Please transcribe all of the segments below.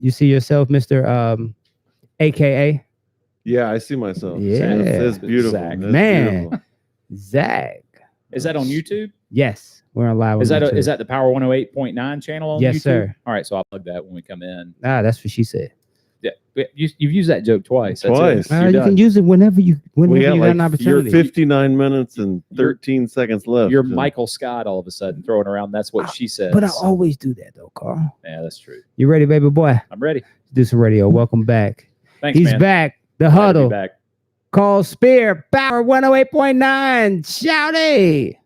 You see yourself, Mr. AKA? Yeah, I see myself. Yeah. It's beautiful. Zach. It's Man. beautiful. Zach. Is that on YouTube? Yes, we're on live. Is on that YouTube. is that the Power 108.9 channel on Yes, YouTube? sir. All right, so I'll plug that when we come in. That's what she said. Yeah, you've used that joke twice. That's Twice. it. You're You done. can use it whenever you We got got an like you're opportunity. 59 minutes and 13 seconds left. You're Michael Scott all of a sudden throwing around. That's what she says. But I always do that though, Carl. Yeah, that's true. You ready, baby boy? I'm ready. Do some radio. Welcome back. Thanks, He's man. back. The Glad to be Huddle. back. Call Spear. Power 108.9. Shouty.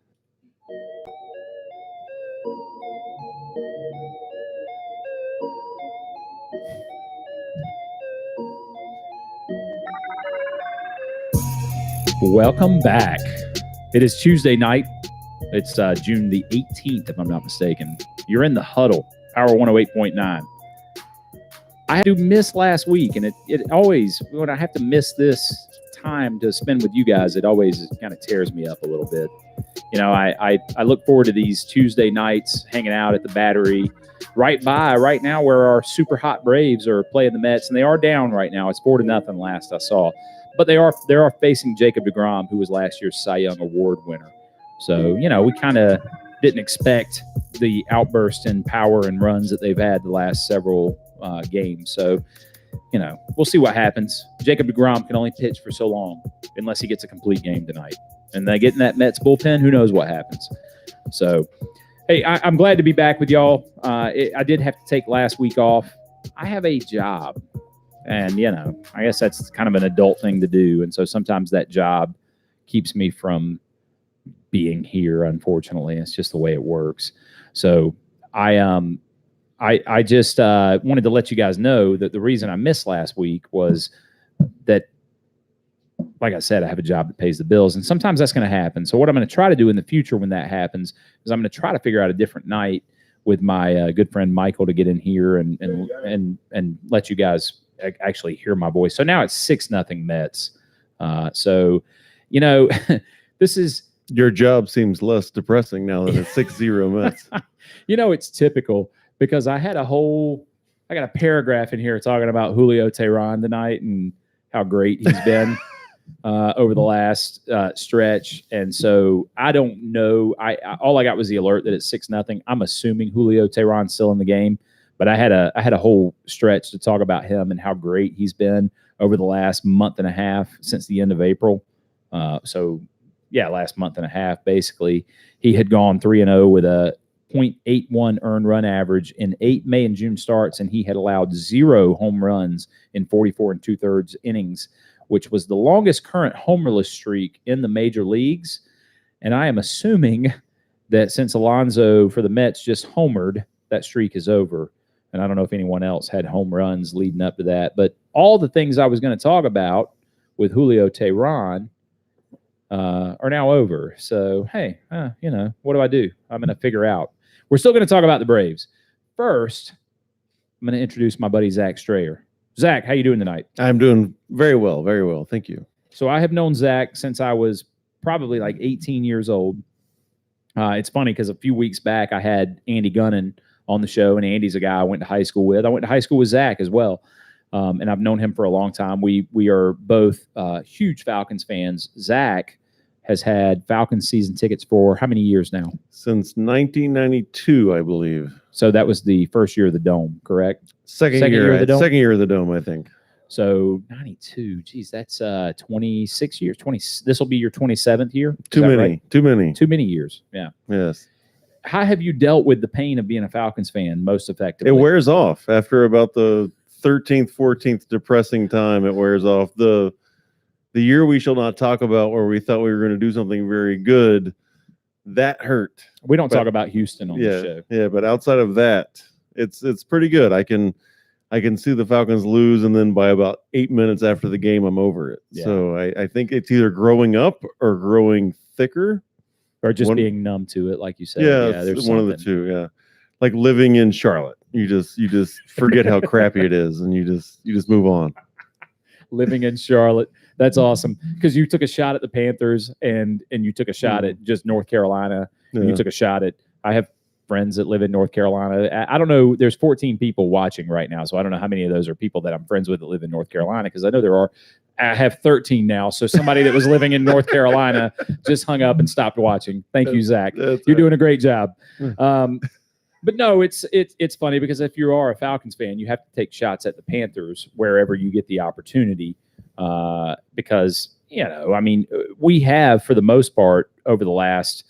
Welcome back. It is Tuesday night. It's June the 18th, if I'm not mistaken. You're in the Huddle, Power 108.9. I had to miss last week, and it always, when I have to miss this time to spend with you guys, it always kind of tears me up a little bit. You know, I look forward to these Tuesday nights hanging out at the Battery right now where our super hot Braves are playing the Mets, and they are down right now. It's 4-0 last I saw. But they are facing Jacob deGrom, who was last year's Cy Young Award winner. So, you know, we kind of didn't expect the outburst in power and runs that they've had the last several games. So, you know, we'll see what happens. Jacob deGrom can only pitch for so long unless he gets a complete game tonight. And they get in that Mets bullpen, who knows what happens. So, hey, I'm glad to be back with y'all. I did have to take last week off. I have a job. And, you know, I guess that's kind of an adult thing to do. And so sometimes that job keeps me from being here, unfortunately. It's just the way it works. So I just wanted to let you guys know that the reason I missed last week was that, like I said, I have a job that pays the bills. And sometimes that's going to happen. So what I'm going to try to do in the future when that happens is I'm going to try to figure out a different night with my good friend Michael to get in here and let you guys actually hear my voice. So now it's 6-0 Mets. So, you know, this is... Your job seems less depressing now that it's 6-0 Mets. You know, it's typical because I got a paragraph in here talking about Julio Teheran tonight and how great he's been over the last stretch. And so I don't know. All I got was the alert that it's 6-0. I'm assuming Julio Teheran's still in the game. But I had a whole stretch to talk about him and how great he's been over the last month and a half since the end of April. Last month and a half, basically. He had gone 3-0 with a .81 earned run average in 8 May and June starts, and he had allowed 0 home runs in 44 2/3 innings, which was the longest current homerless streak in the major leagues. And I am assuming that since Alonso for the Mets just homered, that streak is over. And I don't know if anyone else had home runs leading up to that. But all the things I was going to talk about with Julio Teheran are now over. So, hey, you know, what do I do? I'm going to figure out. We're still going to talk about the Braves. First, I'm going to introduce my buddy Zach Strayer. Zach, how you doing tonight? I'm doing very well. Very well. Thank you. So I have known Zach since I was probably like 18 years old. It's funny because a few weeks back I had Andy Gunnan on the show, and Andy's a guy I went to high school with. I went to high school with Zach as well, and I've known him for a long time. We are both huge Falcons fans. Zach has had Falcons season tickets for how many years now? Since 1992, I believe. So that was the first year of the Dome, correct? Second year of the Dome? Second year of the Dome, I think. So 92, geez, that's 26 years. This will be your 27th year. Too many years. Yeah. Yes. How have you dealt with the pain of being a Falcons fan most effectively? It wears off after about the 13th, 14th depressing time. It wears off. The year we shall not talk about, where we thought we were going to do something very good, that hurt. We don't talk about Houston on the show. Yeah, but outside of that, it's pretty good. I can see the Falcons lose, and then by about 8 minutes after the game, I'm over it. Yeah. So I think it's either growing up or growing thicker. Or just being numb to it, like you said. Yeah, there's one of the two. Yeah, like living in Charlotte, you just forget how crappy it is, and you just move on. Living in Charlotte, that's awesome, because you took a shot at the Panthers, and you took a shot at just North Carolina. Yeah. And you took a shot at. I have friends that live in North Carolina. I don't know. There's 14 people watching right now, so I don't know how many of those are people that I'm friends with that live in North Carolina, because I know there are. I have 13 now, so somebody that was living in North Carolina just hung up and stopped watching. Thank you, Zach. You're doing a great job. But no, it's funny because if you are a Falcons fan, you have to take shots at the Panthers wherever you get the opportunity, because I mean, we have for the most part over the last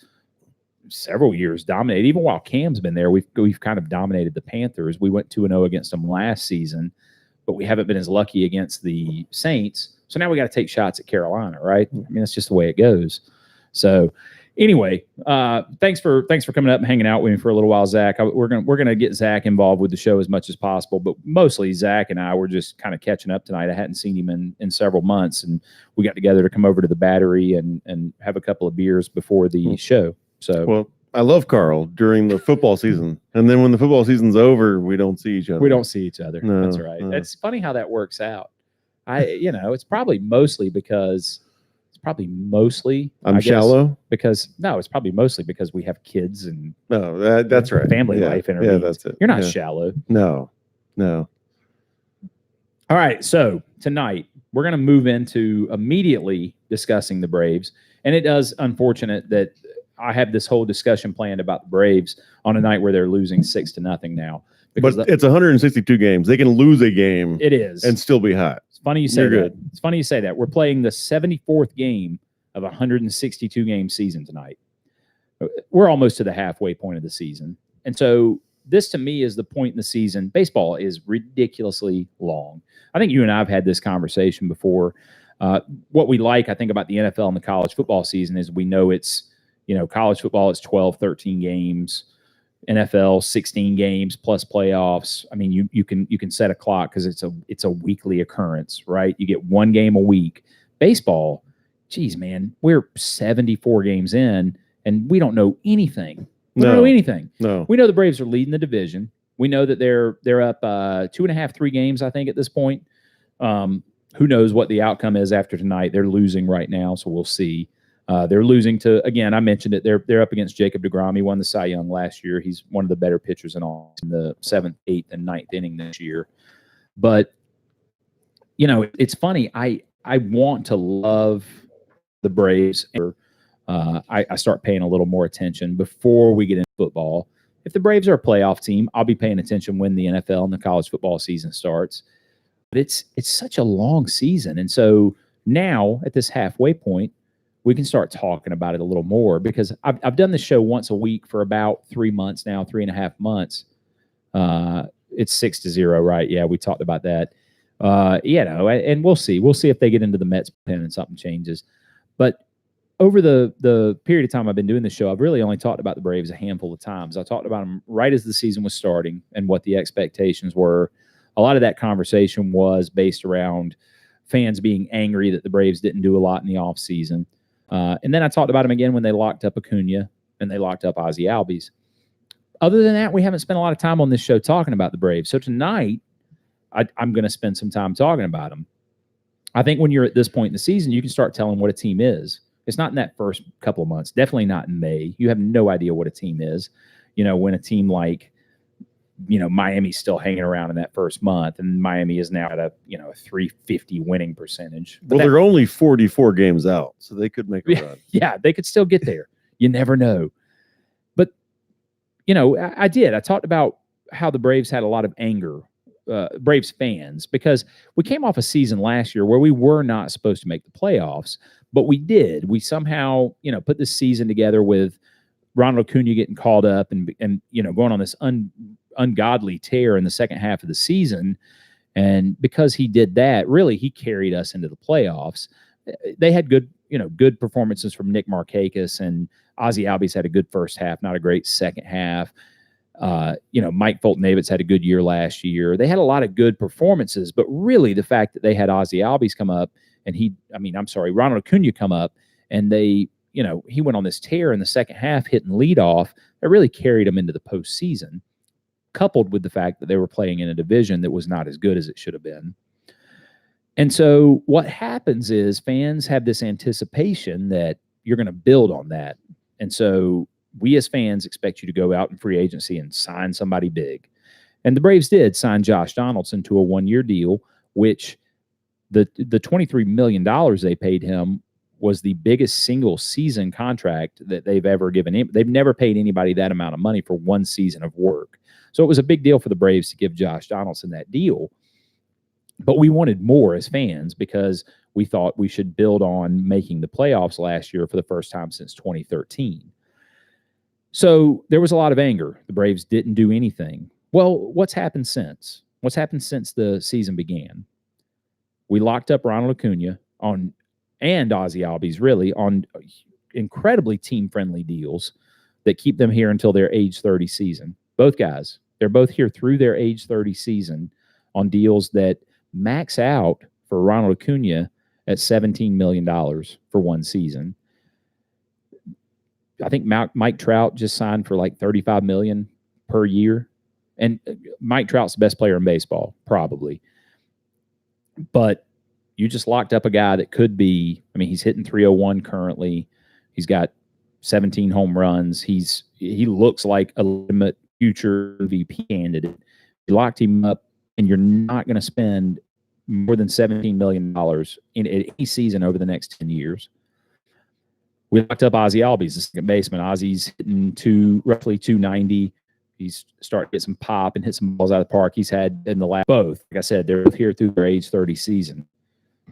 several years dominated. Even while Cam's been there, we've kind of dominated the Panthers. We went 2-0 against them last season, but we haven't been as lucky against the Saints. So now we got to take shots at Carolina, right? I mean, that's just the way it goes. So anyway, thanks for coming up and hanging out with me for a little while, Zach. We're gonna get Zach involved with the show as much as possible, but mostly Zach and I were just kind of catching up tonight. I hadn't seen him in several months, and we got together to come over to the Battery and have a couple of beers before the show. So well, I love Carl during the football season, and then when the football season's over, we don't see each other. We don't see each other. No, that's right. no. It's funny how that works out. It's probably mostly because. I'm shallow because it's probably mostly because we have kids and that's right. Family life intervenes. Yeah, that's it. You're not shallow. No. All right. So tonight we're going to move into immediately discussing the Braves. And it is unfortunate that I have this whole discussion planned about the Braves on a night where they're losing 6-0 now. But it's 162 games. They can lose a game. It is. And still be hot. It's funny you say You're that. good. It's funny you say that. We're playing the 74th game of a 162 game season tonight. We're almost to the halfway point of the season. And so this to me is the point in the season. Baseball is ridiculously long. I think you and I have had this conversation before. What we like, I think, about the NFL and the college football season is we know it's, college football is 12, 13 games. NFL 16 games plus playoffs. I mean, you can set a clock because it's a weekly occurrence, right? You get one game a week. Baseball, geez, man, we're 74 games in and we don't know anything. We don't know anything. No. We know the Braves are leading the division. We know that they're up 2.5, 3 games, I think, at this point. Who knows what the outcome is after tonight? They're losing right now, so we'll see. They're losing to, again, I mentioned it, they're up against Jacob deGrom. He won the Cy Young last year. He's one of the better pitchers in the 7th, 8th, and 9th inning this year. But, it's funny. I want to love the Braves. I start paying a little more attention before we get into football. If the Braves are a playoff team, I'll be paying attention when the NFL and the college football season starts. But it's such a long season. And so now at this halfway point, we can start talking about it a little more because I've done this show once a week for about 3 months now, 3.5 months. It's 6-0, right? Yeah, we talked about that. And we'll see. We'll see if they get into the Mets pen and something changes. But over the period of time I've been doing this show, I've really only talked about the Braves a handful of times. I talked about them right as the season was starting and what the expectations were. A lot of that conversation was based around fans being angry that the Braves didn't do a lot in the offseason. And then I talked about them again when they locked up Acuna and they locked up Ozzie Albies. Other than that, we haven't spent a lot of time on this show talking about the Braves. So tonight, I'm going to spend some time talking about them. I think when you're at this point in the season, you can start telling what a team is. It's not in that first couple of months. Definitely not in May. You have no idea what a team is. When a team like, Miami's still hanging around in that first month, and Miami is now at a 350 winning percentage. But they're only 44 games out, so they could make a run. Yeah, they could still get there. You never know. But I talked about how the Braves had a lot of anger, Braves fans, because we came off a season last year where we were not supposed to make the playoffs, but we did. We somehow, put this season together with Ronald Acuna getting called up and going on this ungodly tear in the second half of the season. And because he did that, really, he carried us into the playoffs. They had good performances from Nick Markakis, and Ozzie Albies had a good first half, not a great second half. Mike Fulton-Avitz had a good year last year. They had a lot of good performances, but really the fact that they had Ozzie Albies come up and Ronald Acuna come up and he went on this tear in the second half, hitting leadoff, that really carried him into the postseason, coupled with the fact that they were playing in a division that was not as good as it should have been. And so what happens is fans have this anticipation that you're going to build on that. And so we as fans expect you to go out in free agency and sign somebody big. And the Braves did sign Josh Donaldson to a 1-year deal, which the $23 million they paid him was the biggest single season contract that they've ever given him. They've never paid anybody that amount of money for one season of work. So it was a big deal for the Braves to give Josh Donaldson that deal. But we wanted more as fans because we thought we should build on making the playoffs last year for the first time since 2013. So there was a lot of anger. The Braves didn't do anything. Well, what's happened since? What's happened since the season began? We locked up Ronald Acuna and Ozzie Albies really on incredibly team-friendly deals that keep them here until their age 30 season. Both guys, they're both here through their age 30 season on deals that max out for Ronald Acuna at $17 million for one season. I think Mike Trout just signed for like $35 million per year. And Mike Trout's the best player in baseball, probably. But you just locked up a guy that could be, I mean, he's hitting 301 currently. He's got 17 home runs. He looks like a legitimate future MVP candidate. You locked him up, and you're not going to spend more than $17 million in any season over the next 10 years. We locked up Ozzie Albies, the second baseman. Ozzie's hitting roughly 290. He's starting to get some pop and hit some balls out of the park. He's had in the last both. Like I said, they're here through their age 30 season.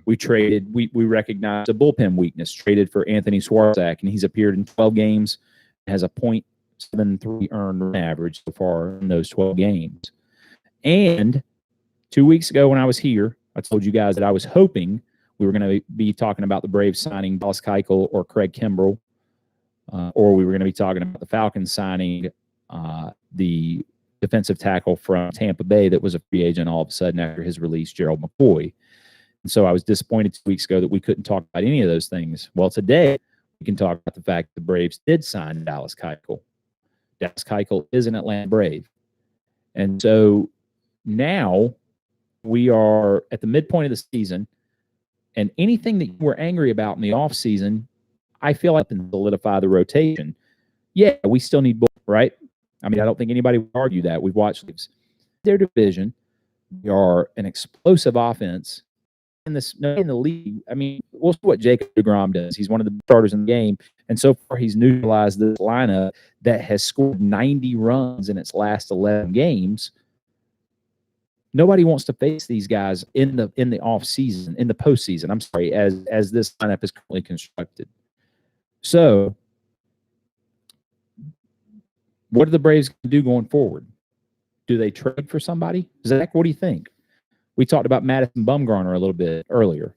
We recognized a bullpen weakness, traded for Anthony Swarzak, and he's appeared in 12 games, has a .73 earned run average so far in those 12 games. And 2 weeks ago when I was here, I told you guys that I was hoping we were going to be talking about the Braves signing Dallas Keuchel or Craig Kimbrell, or we were going to be talking about the Falcons signing the defensive tackle from Tampa Bay that was a free agent all of a sudden after his release, Gerald McCoy. And so I was disappointed 2 weeks ago that we couldn't talk about any of those things. Well, today we can talk about the fact that the Braves did sign Dallas Keuchel. Dallas Keuchel is an Atlanta Brave. And so now we are at the midpoint of the season, and anything that you were angry about in the offseason, I feel like can solidify the rotation. Yeah, we still need bull, right? I mean, I don't think anybody would argue that. We've watched their division. They are an explosive offense in the league. I mean, we'll see what Jacob deGrom does. He's one of the starters in the game, and so far he's neutralized this lineup that has scored 90 runs in its last 11 games. Nobody wants to face these guys in the off season, in the postseason. I'm sorry, as this lineup is currently constructed. So, what do the Braves do going forward? Do they trade for somebody? Zach, what do you think? We talked about Madison Bumgarner a little bit earlier.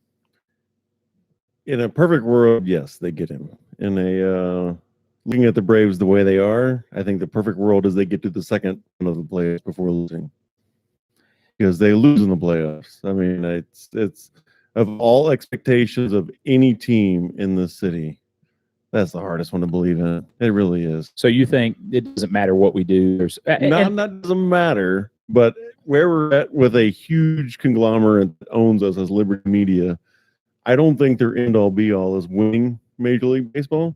In a perfect world, yes, they get him. In a looking at the Braves the way they are, I think the perfect world is they get to the second one of the playoffs before losing, because they lose in the playoffs. I mean, it's of all expectations of any team in the city, that's the hardest one to believe in. It really is. So you think it doesn't matter what we do? That doesn't matter, but where we're at with a huge conglomerate that owns us as Liberty Media, I don't think their end-all be-all is winning Major League Baseball.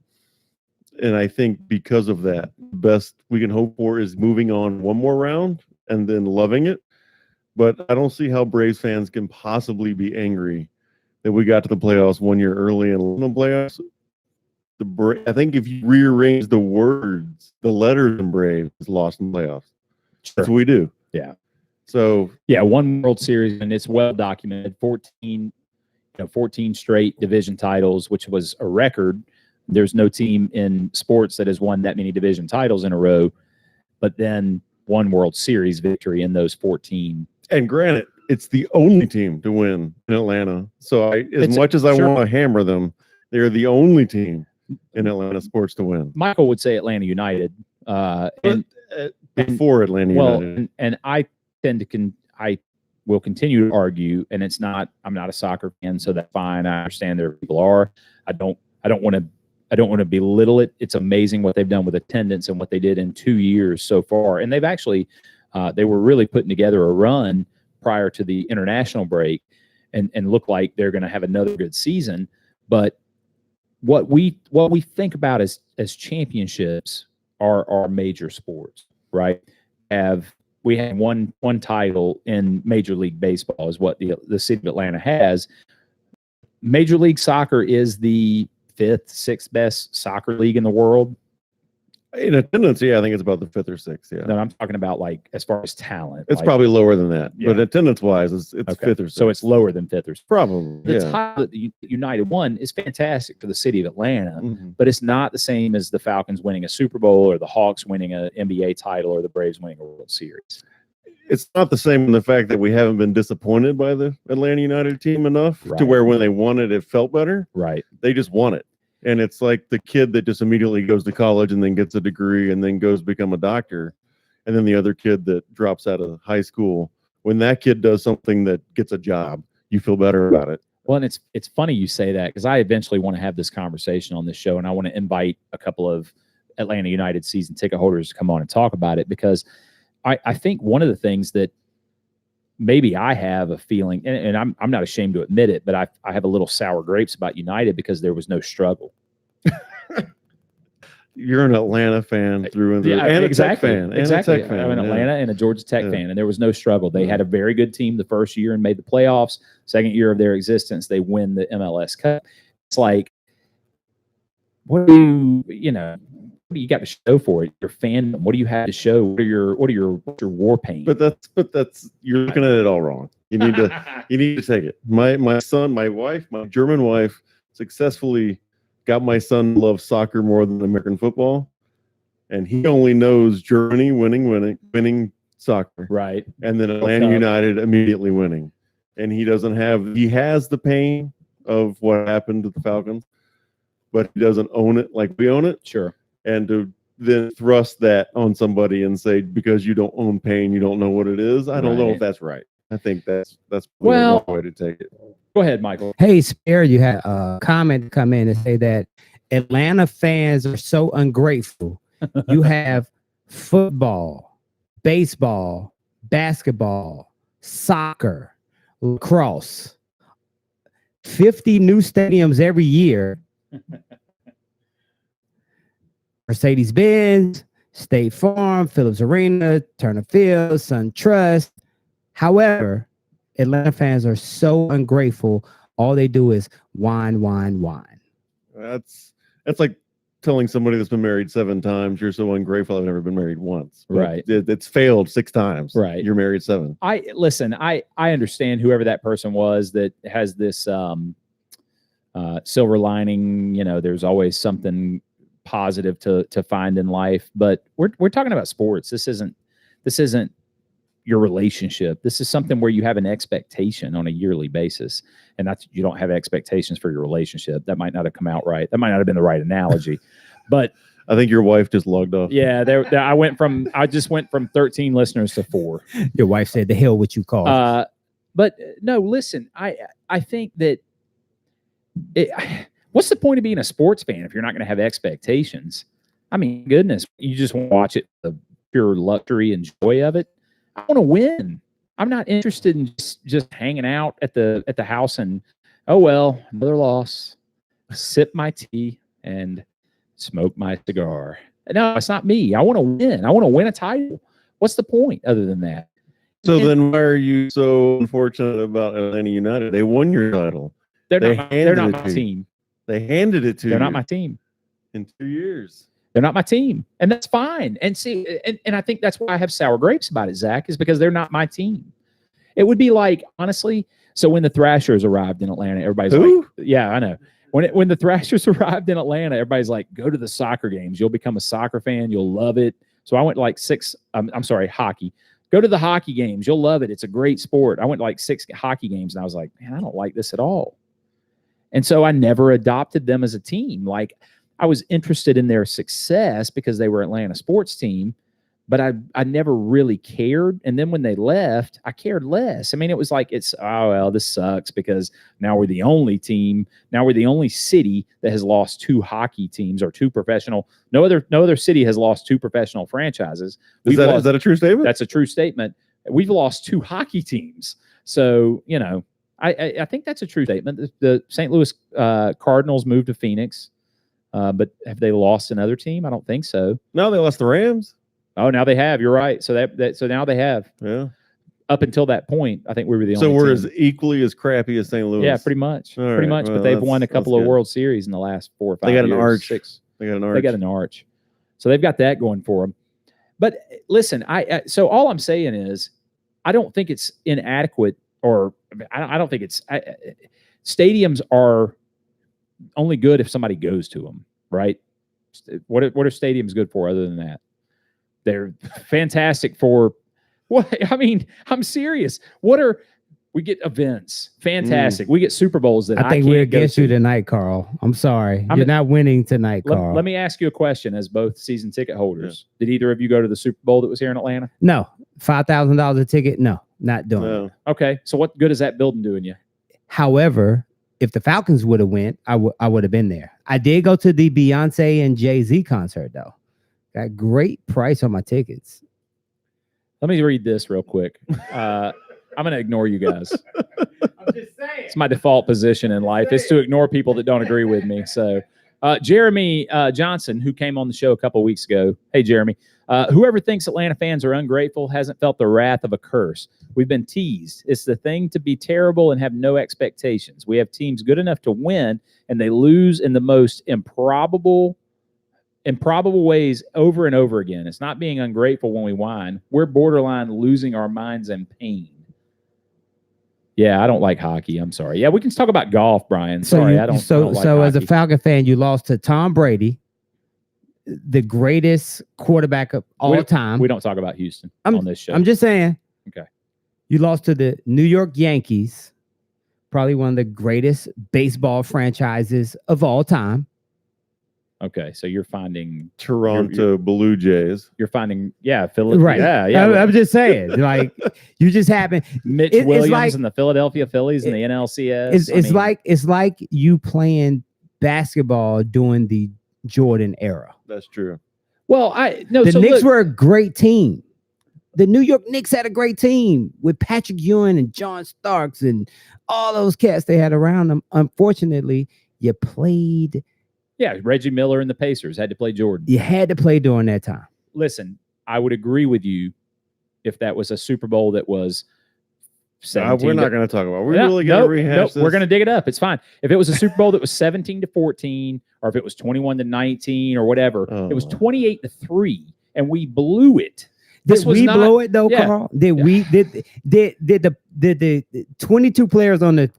And I think because of that, the best we can hope for is moving on one more round and then loving it. But I don't see how Braves fans can possibly be angry that we got to the playoffs 1 year early and in the playoffs. I think if you rearrange the words, the letters in Braves is lost in the playoffs. Sure. That's what we do. Yeah. So yeah, one World Series, and it's well documented. 14 straight division titles, which was a record. There's no team in sports that has won that many division titles in a row. But then one World Series victory in those 14. And granted, it's the only team to win in Atlanta. So as much as I want to hammer them, they're the only team in Atlanta sports to win. Michael would say Atlanta United, before Atlanta United. And I tend to I will continue to argue, and I'm not a soccer fan, so that's fine. I understand there people are. I don't want to belittle it. It's amazing what they've done with attendance and what they did in 2 years so far. And they've actually they were really putting together a run prior to the international break, and look like they're going to have another good season. But what we think about as championships our major sports, right? We have one title in Major League Baseball is what the city of Atlanta has. Major League Soccer is the 5th, 6th best soccer league in the world. In attendance, yeah, I think it's about the 5th or 6th. Yeah, No, I'm talking about like as far as talent. it's like, probably lower than that, Yeah. but attendance-wise, it's okay. 5th or 6th. So it's lower than 5th or 6th. Probably. The Yeah. title that the United won is fantastic for the city of Atlanta, Mhm. but it's not the same as the Falcons winning a Super Bowl or the Hawks winning an NBA title or the Braves winning a World Series. It's not the same in the fact that we haven't been disappointed by the Atlanta United team enough to Right. where when they won it, it felt better. Right. They just won it. And it's like the kid that just immediately goes to college and then gets a degree and then goes to become a doctor. And then the other kid that drops out of high school, when that kid does something that gets a job, you feel better about it. Well, and it's funny you say that because I eventually want to have this conversation on this show, and I want to invite a couple of Atlanta United season ticket holders to come on and talk about it, because I think one of the things that maybe I have a feeling, and I'm not ashamed to admit it, but I have a little sour grapes about United because there was no struggle. You're an Atlanta fan through and through, Yeah, and exactly. a Tech fan, Exactly. and a Tech fan. I'm an yeah. Atlanta and a Georgia Tech Yeah. fan, and there was no struggle. They Yeah. had a very good team the first year and made the playoffs. Second year of their existence, they win the MLS Cup. It's like, what do you got to show for it? Your fandom. What do you have to show? What are your war paint? But that's you're looking at it all wrong. You need to take it. My son, my wife, my German wife successfully got my son to love soccer more than American football, and he only knows Germany winning soccer, right. and then Atlanta United immediately winning, and he has the pain of what happened to the Falcons, but he doesn't own it like we own it. Sure. And to then thrust that on somebody and say, because you don't own pain, you don't know what it is. I don't know Right. if that's right. I think that's Well- the way to take it. Go ahead, Michael. Hey, Spare, you had a comment come in and say that Atlanta fans are so ungrateful. You have football, baseball, basketball, soccer, lacrosse, 50 new stadiums every year. Mercedes-Benz, State Farm, Phillips Arena, Turner Field, SunTrust. However, Atlanta fans are so ungrateful. All they do is whine, whine, whine. That's like telling somebody that's been married 7 times, you're so ungrateful I've never been married once. But Right. It's failed 6 times. Right. You're married 7. I understand whoever that person was that has this silver lining. There's always something positive to find in life, but we're talking about sports. This isn't your relationship. This is something where you have an expectation on a yearly basis, and you don't have expectations for your relationship. That might not have come out right. That might not have been the right analogy, but I think your wife just logged off. yeah, I just went from 13 listeners to 4. Your wife said, "The hell what you call." But no, listen, I think that what's the point of being a sports fan if you're not going to have expectations? I mean, goodness, you just want to watch it for the pure luxury and joy of it. I want to win. I'm not interested in just hanging out at the house and, oh well, another loss. Sip my tea and smoke my cigar. No, it's not me. I want to win. I want to win a title. What's the point other than that? So then why are you so unfortunate about Atlanta United? They won your title. They're They not handed my it to you. team. They handed it to you. They're not my team. in 2 years. They're not my team, and that's fine. And see, and I think that's why I have sour grapes about it, Zach, is because they're not my team. It would be like, honestly, so when the Thrashers arrived in Atlanta, everybody's Who? like, yeah, I know. When the Thrashers arrived in Atlanta, everybody's like, go to the soccer games. You'll become a soccer fan. You'll love it. So I went like 6, I'm sorry, hockey. Go to the hockey games. You'll love it. It's a great sport. I went to like 6 hockey games, and I was like, man, I don't like this at all. And so I never adopted them as a team. Like, I was interested in their success because they were Atlanta sports team, but I never really cared. And then when they left, I cared less. I mean, it was like, oh, well, this sucks because now we're the only team. Now we're the only city that has lost 2 hockey teams or 2 professional. No other city has lost 2 professional franchises. Is that a true statement? That's a true statement. We've lost 2 hockey teams. So, I think that's a true statement. The St. Louis Cardinals moved to Phoenix. But have they lost another team? I don't think so. No, they lost the Rams. Oh, now they have. You're right. So so now they have. Yeah. Up until that point, I think we were the only. So we're team. as equally as crappy as St. Louis. Yeah, pretty much. All pretty right. much. Well, But they've won a couple of good. World Series in the last 4 or 5 They got years. an arch. 6. They got an arch. They got an arch. So they've got that going for them. But listen, so all I'm saying is, I don't think it's inadequate, or I don't think it's stadiums are only good if somebody goes to them, right? What are stadiums good for other than that? They're fantastic for what? I mean, I'm serious. We get events, fantastic. We get Super Bowls that I think can't we're go against to. you tonight, Carl. I'm sorry. I'm- You're not winning tonight, Carl. Let me ask you a question as both season ticket holders. Did either of you go to the Super Bowl that was here in Atlanta? No. $5,000 a ticket? No, not doing it. No. Okay. So what good is that building doing you? However, if the Falcons would have went, I would have been there. I did go to the Beyonce and Jay-Z concert, though. Got great price on my tickets. Let me read this real quick. I'm going to ignore you guys. I'm just saying. It's my default position in life is to ignore people that don't agree with me. So Jeremy Johnson, who came on the show a couple weeks ago. Hey, Jeremy. Whoever thinks Atlanta fans are ungrateful hasn't felt the wrath of a curse. We've been teased. It's the thing to be terrible and have no expectations. We have teams good enough to win, and they lose in the most improbable ways over and over again. It's not being ungrateful when we whine. We're borderline losing our minds in pain. Yeah, I don't like hockey. I'm sorry. Yeah, we can talk about golf, Brian. Sorry, I don't. So like as a hockey. Falcon fan, you lost to Tom Brady, the greatest quarterback of all time. We don't talk about Houston on this show. I'm just saying. Okay. You lost to the New York Yankees, probably one of the greatest baseball franchises of all time. Okay, so you're finding Toronto Blue Jays. You're finding, Philadelphia. Right. Yeah. I'm just saying, like, you just happen. Mitch it's Williams like- and the Philadelphia Phillies and the NLCS. It's like you playing basketball during the Jordan era. That's true. Well, The Knicks were a great team. The New York Knicks had a great team with Patrick Ewing and John Starks and all those cats they had around them. Unfortunately, you played. Yeah, Reggie Miller and the Pacers had to play Jordan. You had to play during that time. Listen, I would agree with you if that was a Super Bowl that was 17. We're not going to talk about it. We're really going to rehash this. We're going to dig it up. It's fine. If it was a Super Bowl that was 17-14, or if it was 21-19 or whatever, it was 28-3, and we blew it. Did we blow it though, Yeah. Carl? Did the 22 players on the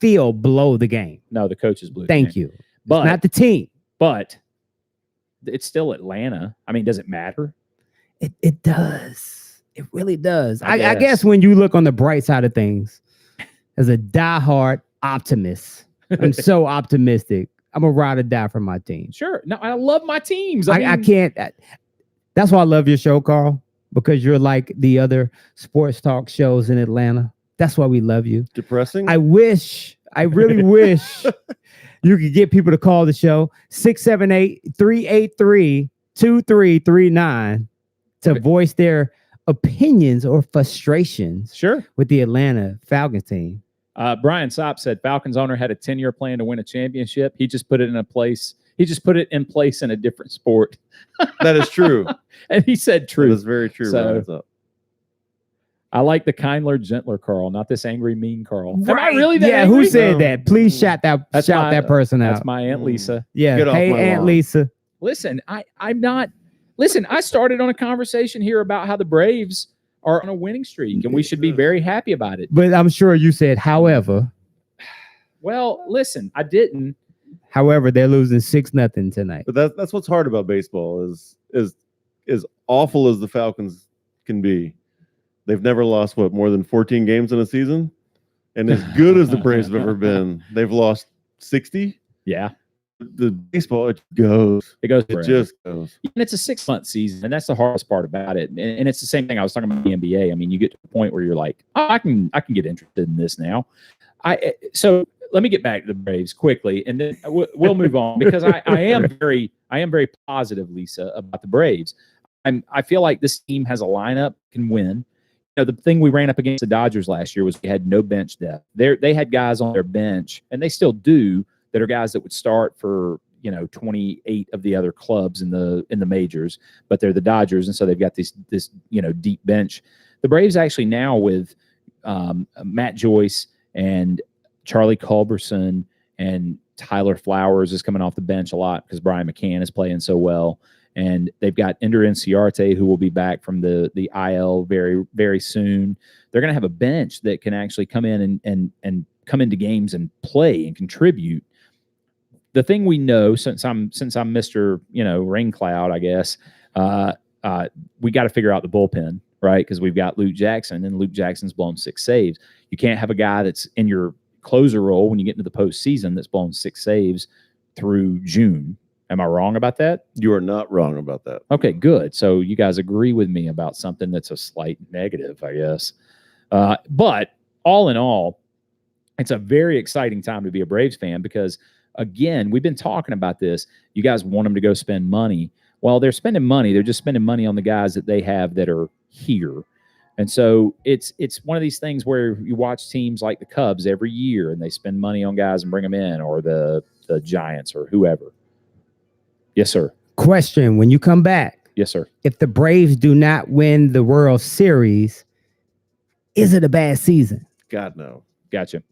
field blow the game? No, the coaches blew. Thank you. But Not the team. But it's still Atlanta. I mean, does it matter? It does. It really does. I guess. guess when you look on the bright side of things, as a diehard optimist, I'm so optimistic. I'm a ride or die for my team. Sure. No, I love my teams. I can't. That's why I love your show, Carl, because you're like the other sports talk shows in Atlanta. That's why we love you. Depressing? I really wish you could get people to call the show 678-383-2339 to voice their opinions or frustrations with the Atlanta Falcons team. Brian Sopp said Falcons owner had a 10-year plan to win a championship. He just put it in place. He just put it in place in a different sport. That is true. And he said true. That is very true. So, I like the kindler, gentler Carl, not this angry, mean Carl. Right. Am I really that Yeah, angry? who said that? Please shout that person out. That's my Aunt Lisa. Yeah. Hey, Aunt Lisa. Listen, I'm not. Listen, I started on a conversation here about how the Braves are on a winning streak, and we should be very happy about it. But I'm sure you said, however. Well, listen, I didn't. However, they're losing 6-0 tonight. But that's what's hard about baseball is as awful as the Falcons can be. They've never lost more than 14 games in a season, and as good as the Braves have ever been, they've lost 60. Yeah. The baseball, it goes. It goes. It just goes. And it's a 6-month season, and that's the hardest part about it. And it's the same thing I was talking about the NBA. I mean, you get to the point where you're like, oh, I can get interested in this now. So let me get back to the Braves quickly, and then we'll move on because I am very positive, Lisa, about the Braves. I feel like this team has a lineup can win. You know, the thing we ran up against the Dodgers last year was we had no bench depth. They had guys on their bench, and they still do, that are guys that would start for, 28 of the other clubs in the majors, but they're the Dodgers, and so they've got this deep bench. The Braves actually now with Matt Joyce and Charlie Culberson and Tyler Flowers is coming off the bench a lot because Brian McCann is playing so well. And they've got Ender Inciarte, who will be back from the IL very, very soon. They're going to have a bench that can actually come in and come into games and play and contribute. The thing we know, since I'm Mr. Rain Cloud, I guess, we got to figure out the bullpen, right? Because we've got Luke Jackson, and Luke Jackson's blown 6 saves. You can't have a guy that's in your closer role when you get into the postseason that's blown 6 saves through June. Am I wrong about that? You are not wrong about that. Okay, good. So you guys agree with me about something that's a slight negative, I guess. But all in all, it's a very exciting time to be a Braves fan because, again, we've been talking about this. You guys want them to go spend money. Well, they're spending money. They're just spending money on the guys that they have that are here. And so it's one of these things where you watch teams like the Cubs every year and they spend money on guys and bring them in, or the Giants or whoever. Yes, sir. Question: when you come back, yes, sir. If the Braves do not win the World Series, is it a bad season? God, no. Gotcha.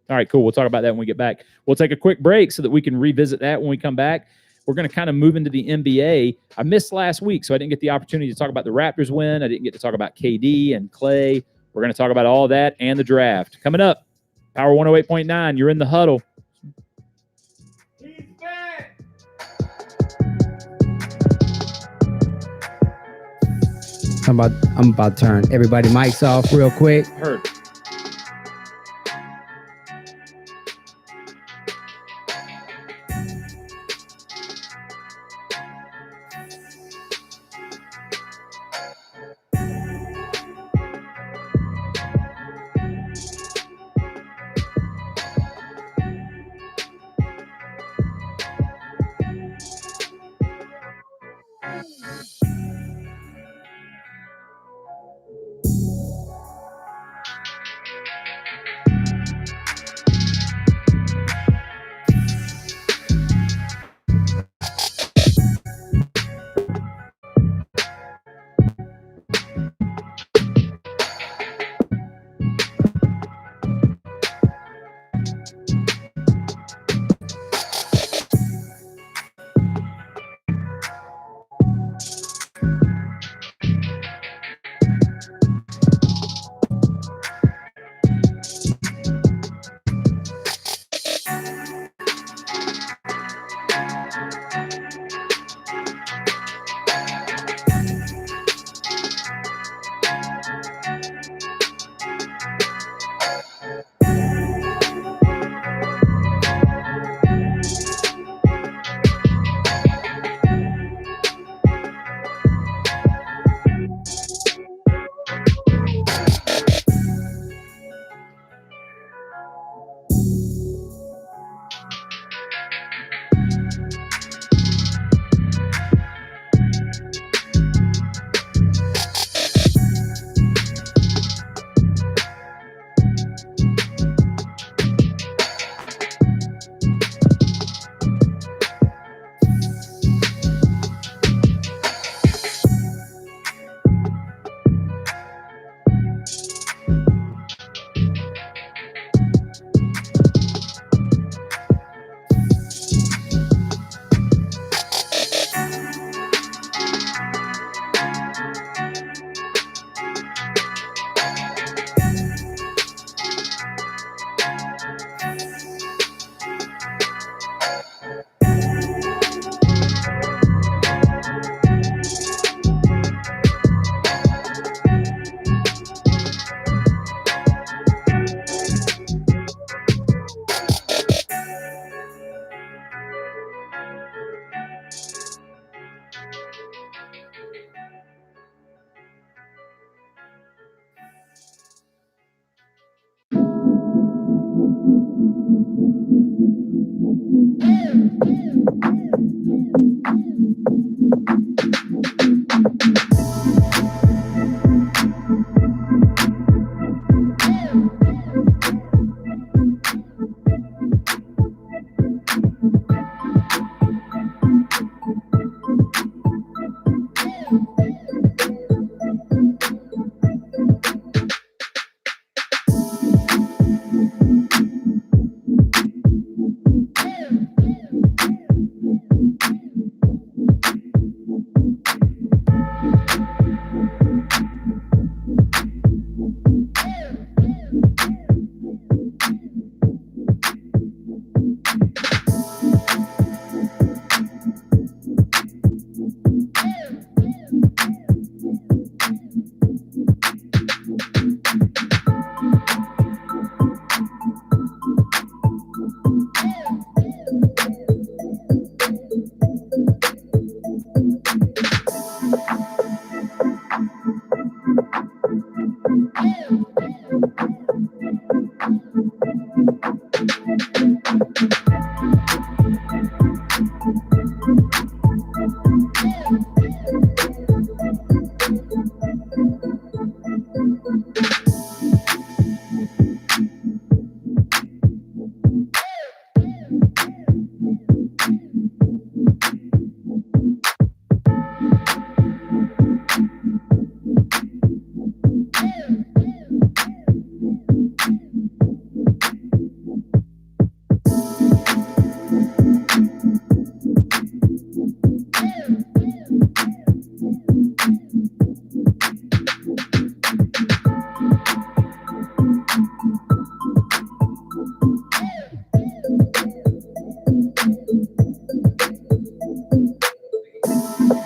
All right, cool. We'll talk about that when we get back. We'll take a quick break so that we can revisit that when we come back. We're going to kind of move into the NBA. I missed last week, so I didn't get the opportunity to talk about the Raptors win. I didn't get to talk about KD and Clay. We're going to talk about all of that and the draft. Coming up, Power 108.9, you're in the huddle. I'm about to turn everybody mics off real quick. Heard.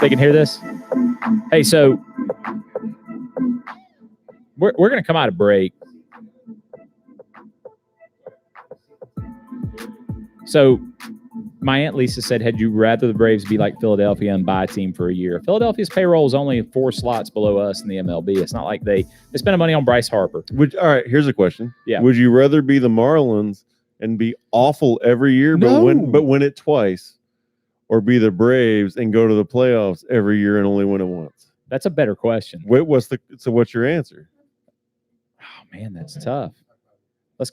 They can hear this. Hey, so we're going to come out of break. So my Aunt Lisa said, had you rather the Braves be like Philadelphia and buy a team for a year? Philadelphia's payroll is only 4 slots below us in the MLB. It's not like they spend money on Bryce Harper. All right, here's a question. Yeah. Would you rather be the Marlins and be awful every year, but win it twice, or be the Braves and go to the playoffs every year and only win it once? That's a better question. What's your answer? Oh man, that's tough. Let's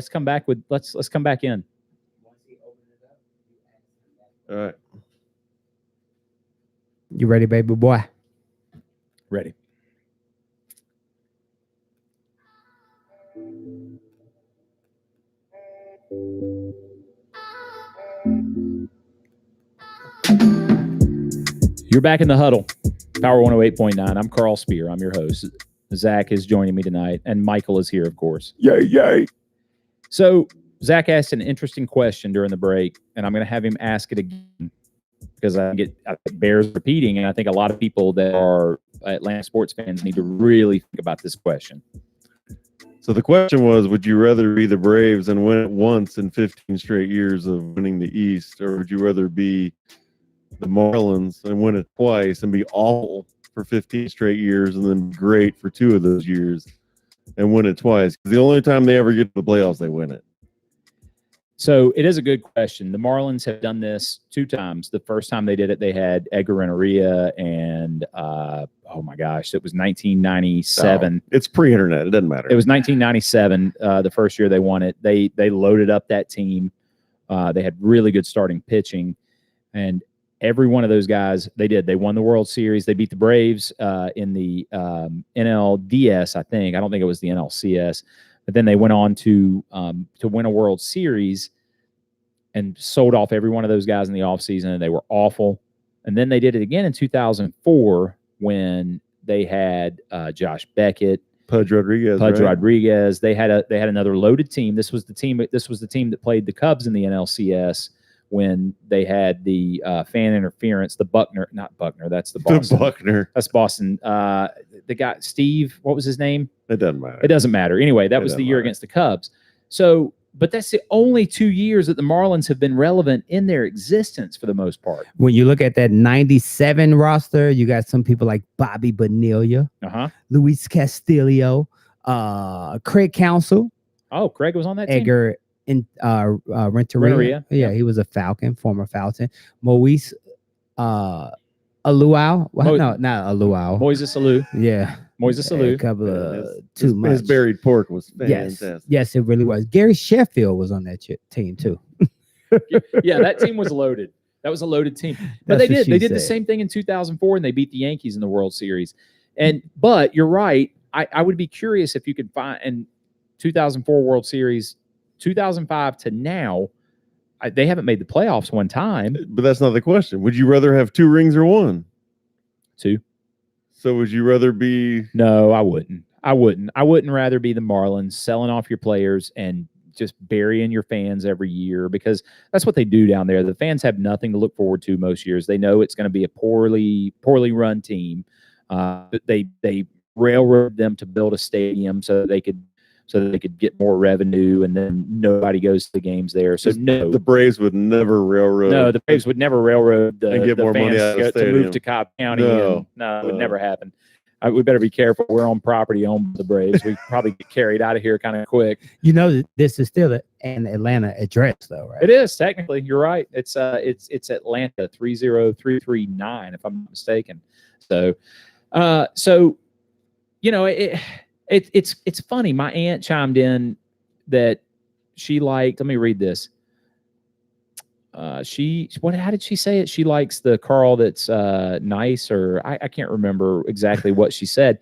come back with let's come back in. All right. You ready, baby boy? Ready. You're back in the huddle. Power 108.9. I'm Carl Spear. I'm your host. Zach is joining me tonight, and Michael is here, of course. Yay. So Zach asked an interesting question during the break, and I'm going to have him ask it again because I think it bears repeating, and I think a lot of people that are Atlanta sports fans need to really think about this question. So the question was, would you rather be the Braves and win it once in 15 straight years of winning the East, or would you rather be the Marlins and win it twice and be awful for 15 straight years and then be great for 2 of those years and win it twice? The only time they ever get to the playoffs, they win it. So it is a good question. The Marlins have done this 2 times. The first time they did it, they had Edgar Renteria and oh my gosh, it was 1997. Oh, it's pre-internet. It doesn't matter. It was 1997. The first year they won it. They loaded up that team. They had really good starting pitching, and every one of those guys, they did. They won the World Series. They beat the Braves in the NLDS, I think. I don't think it was the NLCS. But then they went on to win a World Series and sold off every one of those guys in the offseason, and they were awful. And then they did it again in 2004 when they had Josh Beckett, Pudge Rodriguez. Rodriguez. They had another loaded team. This was the team that played the Cubs in the NLCS when they had the fan interference. Not Buckner. That's the Boston. The Buckner. That's Boston. The guy Steve. What was his name? It doesn't matter. It doesn't matter. Anyway, that was the year against the Cubs. So, but that's the only 2 years that the Marlins have been relevant in their existence for the most part. When you look at that 97 roster, you got some people like Bobby Bonilla, Luis Castillo, Craig Counsell. Oh, Craig was on that team? Edgar Renteria. Yeah, he was a Falcon, former Falcon. Moise Aluau. Well, no, not Aluau. Moises Alou. Yeah. Moises Alou. A couple of too much. His buried pork was fantastic. Yes, it really was. Gary Sheffield was on that team too. Yeah, that team was loaded. That was a loaded team. But they did the same thing in 2004, and they beat the Yankees in the World Series. But you're right. I would be curious if you could find in 2004 World Series, 2005 to now, they haven't made the playoffs one time. But that's not the question. Would you rather have 2 rings or 1? 2. So would you rather be? No, I wouldn't. I wouldn't rather be the Marlins selling off your players and just burying your fans every year, because that's what they do down there. The fans have nothing to look forward to most years. They know it's going to be a poorly run team. They railroad them to build a stadium so that they could get more revenue, and then nobody goes to the games there. So no, the Braves would never railroad. No, the Braves would never railroad and get more money out of the stadium. To move to Cobb County. No, it would never happen. We better be careful. We're on property owned by the Braves. We probably get carried out of here kind of quick. You know, this is still an Atlanta address, though, right? It is technically. You're right. It's Atlanta 30339, if I'm not mistaken. So you know, it's funny. My aunt chimed in that she liked. Let me read this. How did she say it? She likes the Carl that's nice, or I can't remember exactly what she said.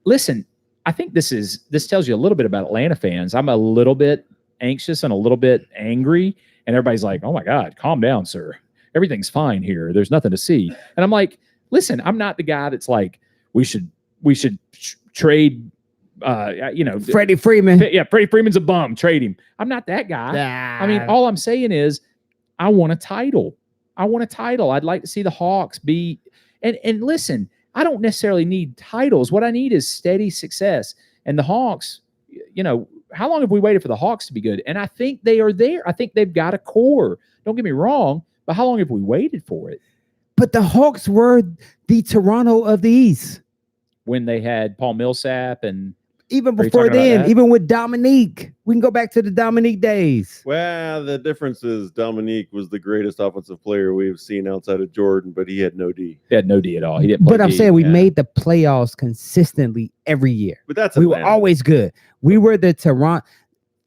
Listen, I think this tells you a little bit about Atlanta fans. I'm a little bit anxious and a little bit angry, and everybody's like, "Oh my God, calm down, sir. Everything's fine here. There's nothing to see." And I'm like, "Listen, I'm not the guy that's like we should trade." Freddie Freeman. Yeah, Freddie Freeman's a bum. Trade him. I'm not that guy. I mean, all I'm saying is I want a title. I want a title. I'd like to see the Hawks be and listen, I don't necessarily need titles. What I need is steady success. And the Hawks, how long have we waited for the Hawks to be good? And I think they are there. I think they've got a core. Don't get me wrong, but how long have we waited for it? But the Hawks were the Toronto of the East. When they had Paul Millsap and even before then, even with Dominique. We can go back to the Dominique days. Well, the difference is Dominique was the greatest offensive player we've seen outside of Jordan, but he had no D. He had no D at all. He didn't play But I'm D. saying we made the playoffs consistently every year. But that's we were always good. We were the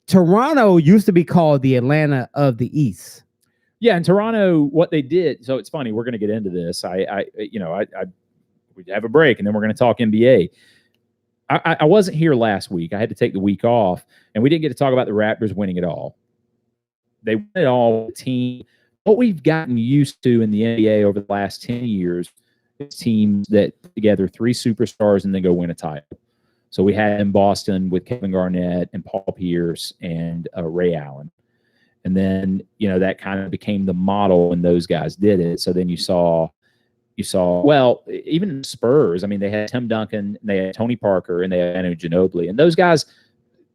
Toronto used to be called the Atlanta of the East. Yeah, and Toronto, what they did. So it's funny. We're going to get into this. We have a break, and then we're going to talk NBA. I wasn't here last week. I had to take the week off, and we didn't get to talk about the Raptors winning it all. They won it all. The team, what we've gotten used to in the NBA over the last 10 years is teams that put together 3 superstars and then go win a title. So we had in Boston with Kevin Garnett and Paul Pierce and Ray Allen. And then, that kind of became the model when those guys did it. So then you saw, well, even the Spurs, I mean, they had Tim Duncan, they had Tony Parker, and they had Manu Ginobili. And those guys,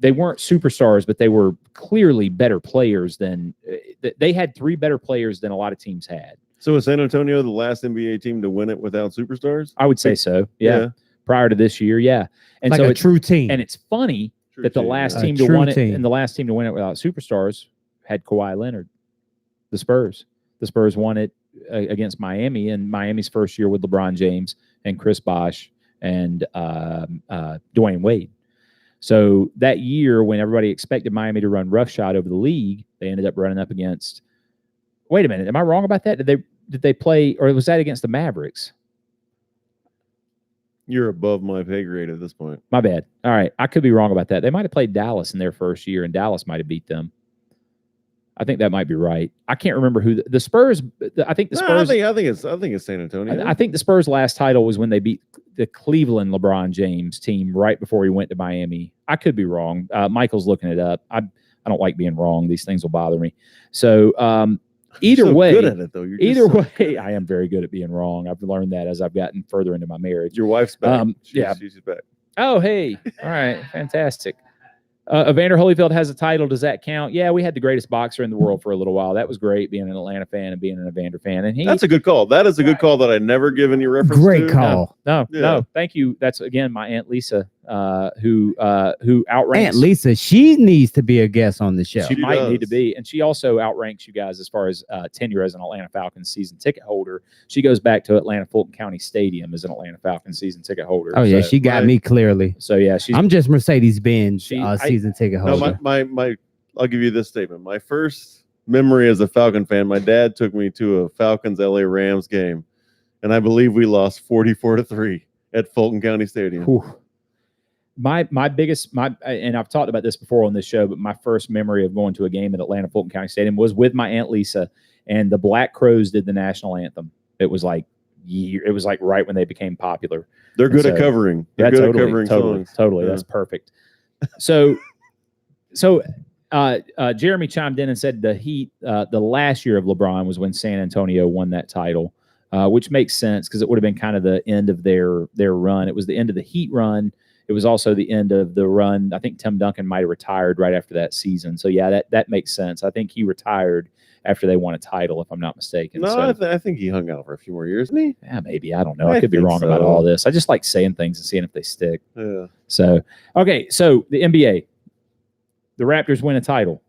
they weren't superstars, but they were clearly better players than they had 3 better players than a lot of teams had. So was San Antonio the last NBA team to win it without superstars? I would say so. Yeah. Prior to this year. Yeah. And like so a true team. And it's funny that the last team to win it and the last team to win it without superstars had Kawhi Leonard, the Spurs. The Spurs won it against Miami, and Miami's first year with LeBron James and Chris Bosh and Dwayne Wade. So that year, when everybody expected Miami to run roughshod over the league, they ended up running up against. Wait a minute, am I wrong about that? Did they play, or was that against the Mavericks? You're above my pay grade at this point. My bad. All right, I could be wrong about that. They might have played Dallas in their first year, and Dallas might have beat them. I think that might be right. I can't remember who the Spurs. I think the Spurs. I think it's San Antonio. I think the Spurs' last title was when they beat the Cleveland LeBron James team right before he went to Miami. I could be wrong. Michael's looking it up. I don't like being wrong. These things will bother me. So either way, good at it though. Either way, I am very good at being wrong. I've learned that as I've gotten further into my marriage. Your wife's back. She's back. Oh, hey. All right. Fantastic. Evander Holyfield has a title. Does that count? Yeah, we had the greatest boxer in the world for a little while. That was great, being an Atlanta fan and being an Evander fan. And that's a good call. That is a good call that I never give any reference to. Great call. No. Thank you. That's, again, my Aunt Lisa, who outranks. Aunt Lisa, she needs to be a guest on the show. She might need to be. And she also outranks you guys as far as tenure as an Atlanta Falcons season ticket holder. She goes back to Atlanta Fulton County Stadium as an Atlanta Falcons season ticket holder. Oh, yeah. She got me clearly. So, yeah. I'm just Mercedes-Benz season ticket holder. No, I'll give you this statement. My first memory as a Falcon fan, my dad took me to a Falcons LA Rams game, and I believe we lost 44-3 at Fulton County Stadium. Whew. My biggest, and I've talked about this before on this show, but my first memory of going to a game at Atlanta Fulton County Stadium was with my Aunt Lisa, and the Black Crows did the national anthem. It was like right when they became popular. They're good at covering. They're good at covering songs. Totally. Yeah. That's perfect. So Jeremy chimed in and said the Heat, the last year of LeBron was when San Antonio won that title, which makes sense because it would have been kind of the end of their run. It was the end of the Heat run. It was also the end of the run. I think Tim Duncan might have retired right after that season. So, yeah, that makes sense. I think he retired after they won a title, if I'm not mistaken. No, I think he hung out for a few more years, didn't he? Yeah, maybe. I don't know. I could be wrong about all this. I just like saying things and seeing if they stick. Yeah. So, okay. So, the NBA. The Raptors win a title.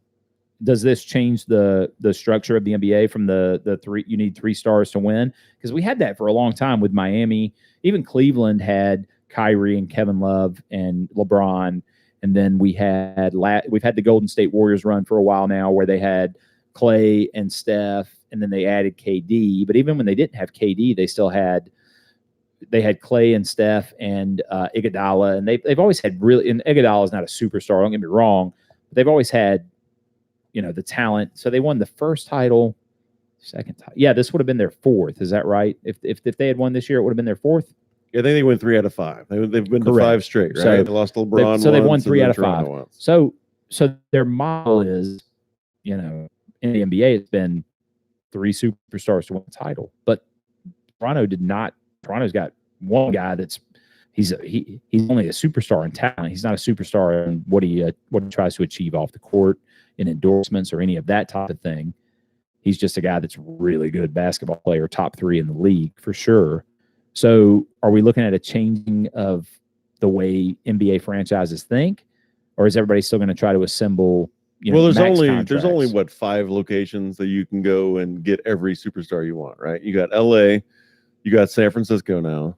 Does this change the structure of the NBA from the 3? You need 3 stars to win, because we had that for a long time with Miami. Even Cleveland had Kyrie and Kevin Love and LeBron, and then we've had the Golden State Warriors run for a while now, where they had Clay and Steph, and then they added KD. But even when they didn't have KD, they still had Clay and Steph and Iguodala, and they've always had really. And Iguodala is not a superstar. Don't get me wrong. They've always had, the talent. So they won the first title, second title. Yeah, this would have been their 4th. Is that right? If they had won this year, it would have been their 4th. Yeah, I think they win 3 out of 5. They've been to 5 straight, right? So they lost LeBron. So they've won 3 out of 5. Once. So their model is, in the NBA, it's been 3 superstars to win the title. But Toronto did not. Toronto's got one guy that's he's only a superstar in talent. He's not a superstar in what he tries to achieve off the court in endorsements or any of that type of thing. He's just a guy that's really good basketball player, top 3 in the league for sure. So are we looking at a changing of the way NBA franchises think, or is everybody still going to try to assemble? Well, there's only contracts? what 5 locations that you can go and get every superstar you want, right? You got LA, you got San Francisco now.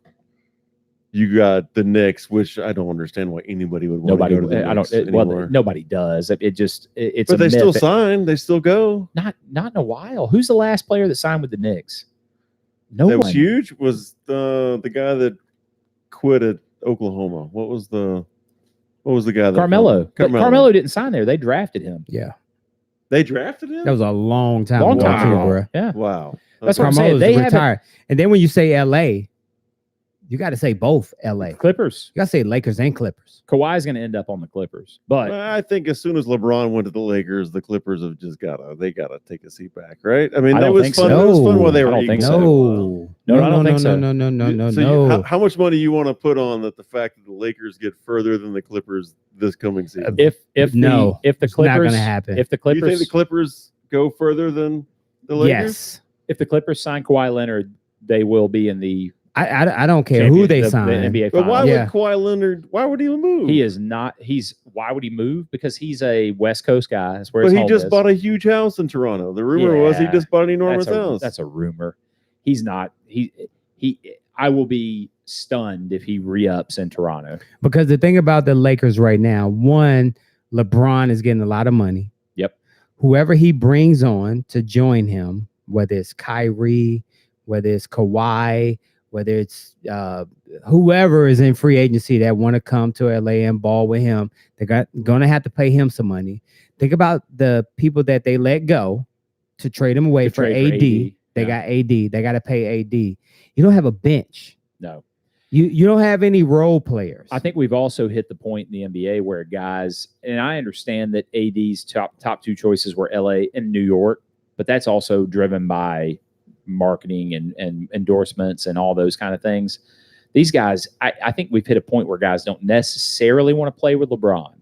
You got the Knicks, which I don't understand why anybody would want to go to the Knicks anymore. Nobody does. It's. But they still sign. They still go. Not in a while. Who's the last player that signed with the Knicks? No That one. was huge. Was the guy that quit at Oklahoma? What was the guy that Carmelo. But Carmelo didn't sign there. They drafted him. Yeah. They drafted him? That was a long time Long ago, time too, ago. bro. Yeah. Wow. That's what I'm saying. Carmelo's They haven't- retired. And then when you say LA, you got to say both LA. Clippers. You got to say Lakers and Clippers. Kawhi's going to end up on the Clippers. But I think as soon as LeBron went to the Lakers, the Clippers have just gotta take a seat back, right? I mean, I that don't was think fun. so. It was fun while they I were don't eating think it. so. No, I don't think so. No. How much money you want to put on that the fact that the Lakers get further than the Clippers this coming season? if the It's not Clippers going to happen. if the Do you think the Clippers Clippers go further than the Lakers? Yes. if the Clippers sign Kawhi Leonard, they will be in the I don't care who they the sign. NBA But why Finals. Yeah. would Kawhi Leonard? Why would he move? He is not. Why would he move? Because he's a West Coast guy. That's where But his he home just is. bought a huge house in Toronto. The rumor was he Yeah. just bought an enormous house. That's a rumor. He's not. He. I will be stunned if he re-ups in Toronto. Because the thing about the Lakers right now, one, LeBron is getting a lot of money. Yep. Whoever he brings on to join him, whether it's Kyrie, whether it's Kawhi, whether it's whoever is in free agency that want to come to LA and ball with him, they're going to have to pay him some money. Think about the people that they let go to trade him away for AD. They got AD. They got to pay AD. You don't have a bench. No. You don't have any role players. I think we've also hit the point in the NBA where guys, and I understand that AD's top 2 choices were LA and New York, but that's also driven by marketing and endorsements and all those kind of things. These guys, I think we've hit a point where guys don't necessarily want to play with LeBron.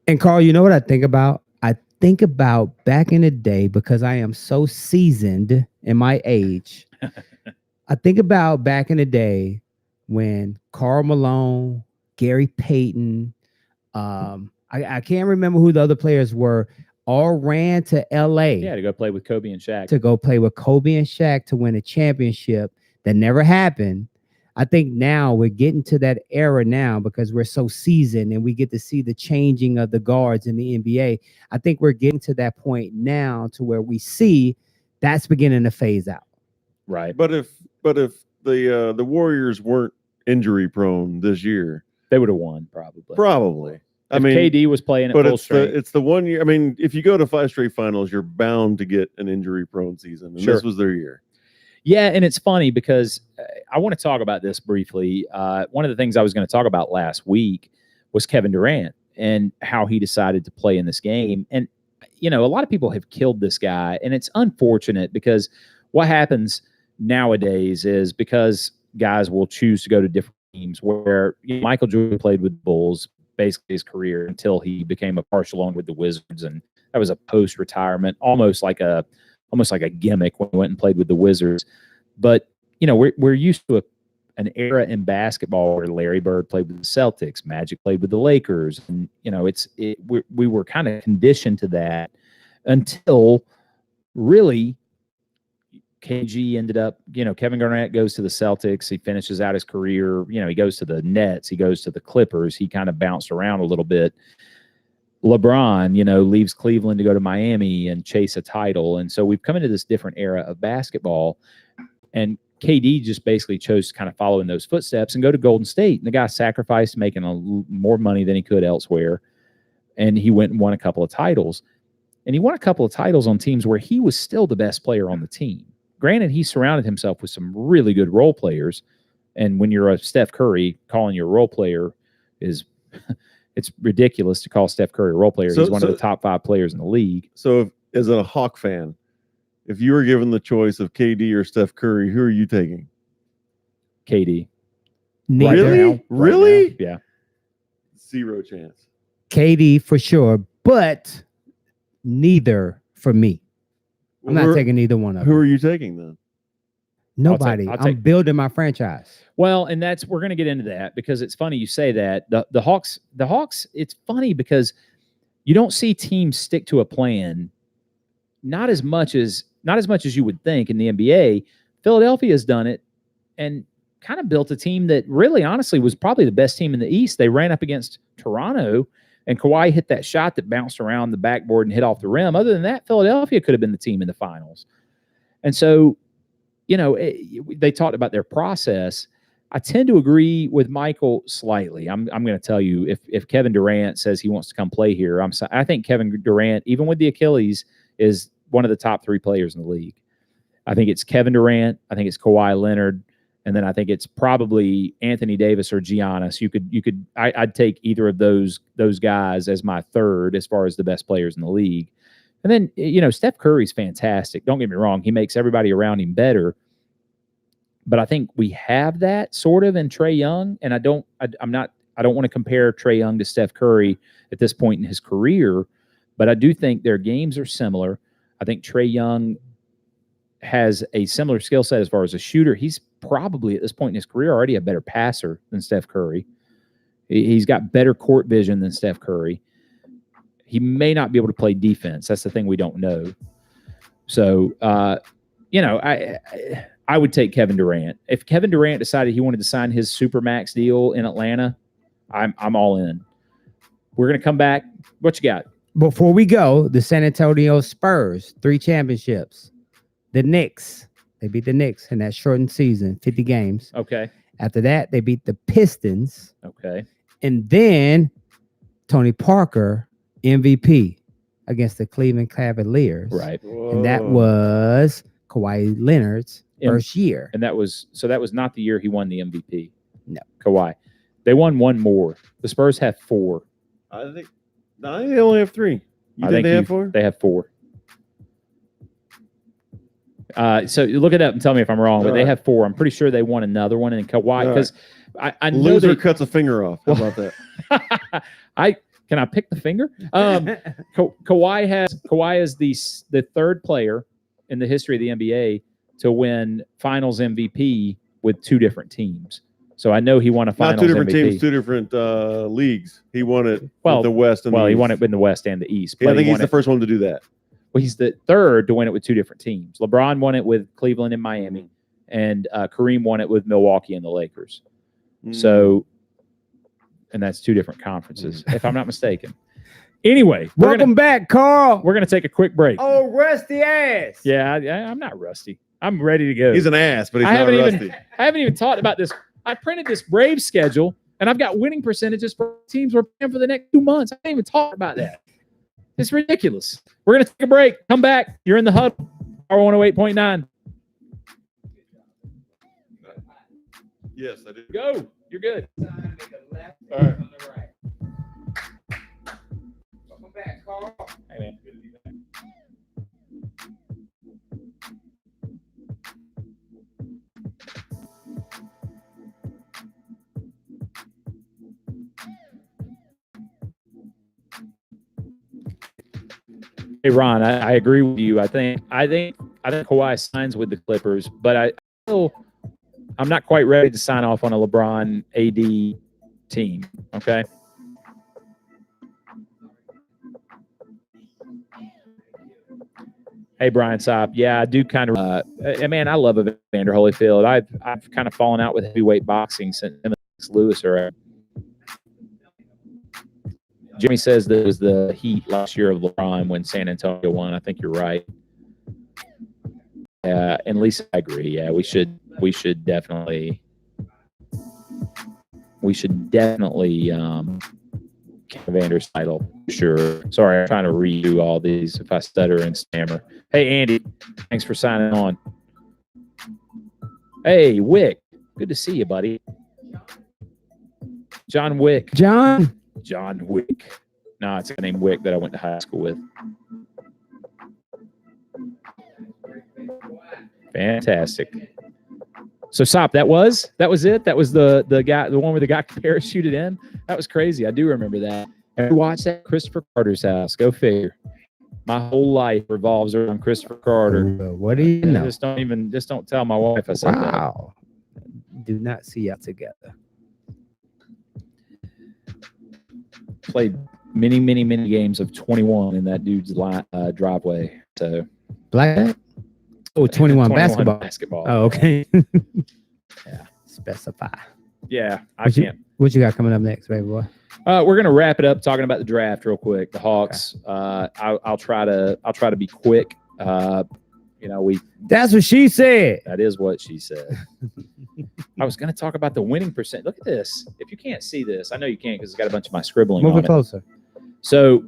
And Carl, you know what I think about? I think about back in the day, because I am so seasoned in my age. I think about back in the day when Karl Malone, Gary Payton, I can't remember who the other players were, all ran to LA. Yeah, to go play with Kobe and Shaq. To go play with Kobe and Shaq to win a championship that never happened. I think now we're getting to that era now because we're so seasoned and we get to see the changing of the guards in the NBA. I think we're getting to that point now to where we see that's beginning to phase out. Right. But if the Warriors weren't injury prone this year, they would have won probably. Probably. I mean, KD was playing at full strength. It's the 1 year. I mean, if you go to 5 straight finals, you're bound to get an injury prone season. And this was their year. Yeah, and it's funny because I want to talk about this briefly. One of the things I was going to talk about last week was Kevin Durant and how he decided to play in this game. And, a lot of people have killed this guy, and it's unfortunate because what happens nowadays is because guys will choose to go to different teams where Michael Jordan played with the Bulls basically his career until he became a partial owner with the Wizards, and that was a post-retirement, almost like a gimmick when he went and played with the Wizards. But we're used to an era in basketball where Larry Bird played with the Celtics, Magic played with the Lakers, and we were kind of conditioned to that until really KG ended up, Kevin Garnett goes to the Celtics. He finishes out his career. He goes to the Nets. He goes to the Clippers. He kind of bounced around a little bit. LeBron, leaves Cleveland to go to Miami and chase a title. And so we've come into this different era of basketball. And KD just basically chose to kind of follow in those footsteps and go to Golden State. And the guy sacrificed making more money than he could elsewhere. And he went and won a couple of titles. And he won a couple of titles on teams where he was still the best player on the team. Granted, he surrounded himself with some really good role players. And when you're a Steph Curry, calling your role player is it's ridiculous to call Steph Curry a role player. He's one of the top 5 players in the league. So as a Hawk fan, If you were given the choice of KD or Steph Curry, who are you taking? KD. Neither. Really? Right Really? now, yeah. Zero chance. KD for sure, but neither for me. I'm not taking either one of Who them. are you taking then? Nobody. I'll I'm take- building my franchise. Well, and we're going to get into that because it's funny you say that. The Hawks, it's funny because you don't see teams stick to a plan not as much as you would think in the NBA. Philadelphia has done it and kind of built a team that really honestly was probably the best team in the East. They ran up against Toronto and Kawhi hit that shot that bounced around the backboard and hit off the rim. Other than that, Philadelphia could have been the team in the finals. And so, they talked about their process. I tend to agree with Michael slightly. I'm going to tell you, if Kevin Durant says he wants to come play here, I think Kevin Durant, even with the Achilles, is one of the top 3 players in the league. I think it's Kevin Durant. I think it's Kawhi Leonard. And then I think it's probably Anthony Davis or Giannis. I'd take either of those guys as my third as far as the best players in the league. And then, Steph Curry's fantastic. Don't get me wrong. He makes everybody around him better. But I think we have that sort of in Trae Young. And I don't want to compare Trae Young to Steph Curry at this point in his career. But I do think their games are similar. I think Trae Young has a similar skill set as far as a shooter. He's probably at this point in his career already a better passer than Steph Curry. He's got better court vision than Steph Curry. He may not be able to play defense. That's the thing we don't know. So, I would take Kevin Durant. If Kevin Durant decided he wanted to sign his Supermax deal in Atlanta, I'm all in. We're going to come back. What you got? Before we go, the San Antonio Spurs, 3 championships. The Knicks, they beat the Knicks in that shortened season, 50 games. Okay. After that, they beat the Pistons. Okay. And then Tony Parker, MVP against the Cleveland Cavaliers. Right. And that was Kawhi Leonard's first year. And that was not the year he won the MVP. No. Kawhi. They won one more. The Spurs have 4. I think they only have 3. You think they have 4? They have 4. So you look it up and tell me if I'm wrong, but they have 4. I'm pretty sure they won another one in Kawhi because I know loser cuts a finger off. How about that? Can I pick the finger? Kawhi is the third player in the history of the NBA to win Finals MVP with 2 different teams. So I know he won a Finals Not 2 different MVP. teams, 2 different leagues. He won it Well, with the West and the East. he won it in the West and the East. Yeah, I think he's the first one to do that. Well, he's the third to win it with 2 different teams. LeBron won it with Cleveland and Miami, and Kareem won it with Milwaukee and the Lakers. So, and that's 2 different conferences, if I'm not mistaken. Anyway, Welcome back, Carl. We're going to take a quick break. Oh, rusty ass. Yeah, I'm not rusty. I'm ready to go. He's an ass, but he's not rusty. I haven't even talked about this. I printed this Braves schedule, and I've got winning percentages for teams we're playing for the next 2 months. I didn't even talk about that. It's ridiculous. We're going to take a break. Come back. You're in the Huddle. Power 108.9. Yes, I do. Go. You're good. All right. Welcome back, Carl. Hey, man. Good to be back. Hey Ron, I agree with you. I think Kawhi signs with the Clippers, but I'm not quite ready to sign off on a LeBron AD team. Okay. Hey Brian Sapp, yeah, I do kind of. Man, I love Evander Holyfield. I've kind of fallen out with heavyweight boxing since him and Lewis are. Jimmy says that it was the Heat last year of LeBron when San Antonio won. I think you're right. And Lisa, I agree. Yeah, we should definitely Evander's title. Sure. Sorry, I'm trying to redo all these if I stutter and stammer. Hey, Andy, thanks for signing on. Hey, Wick, good to see you, buddy. John Wick. John Wick. No, it's a name Wick that I went to high school with. Fantastic. So, Sop, that was it. That was the guy, the one where the guy parachuted in. That was crazy. I do remember that. And we watched that at Christopher Carter's house. Go figure. My whole life revolves around Christopher Carter. What do you know? Just don't tell my wife I said that. Wow. Do not see us together. Played many games of 21 in that dude's driveway. So Black? Oh, 21 basketball. Oh, okay. Yeah. Specify. Yeah, I can't. What you got coming up next, baby boy? We're gonna wrap it up talking about the draft real quick. The Hawks. Okay. I'll try to be quick. That's what she said. That is what she said. I was gonna talk about the winning percent. Look at this. If you can't see this, I know you can't because it's got a bunch of my scribbling. Move on it closer. So,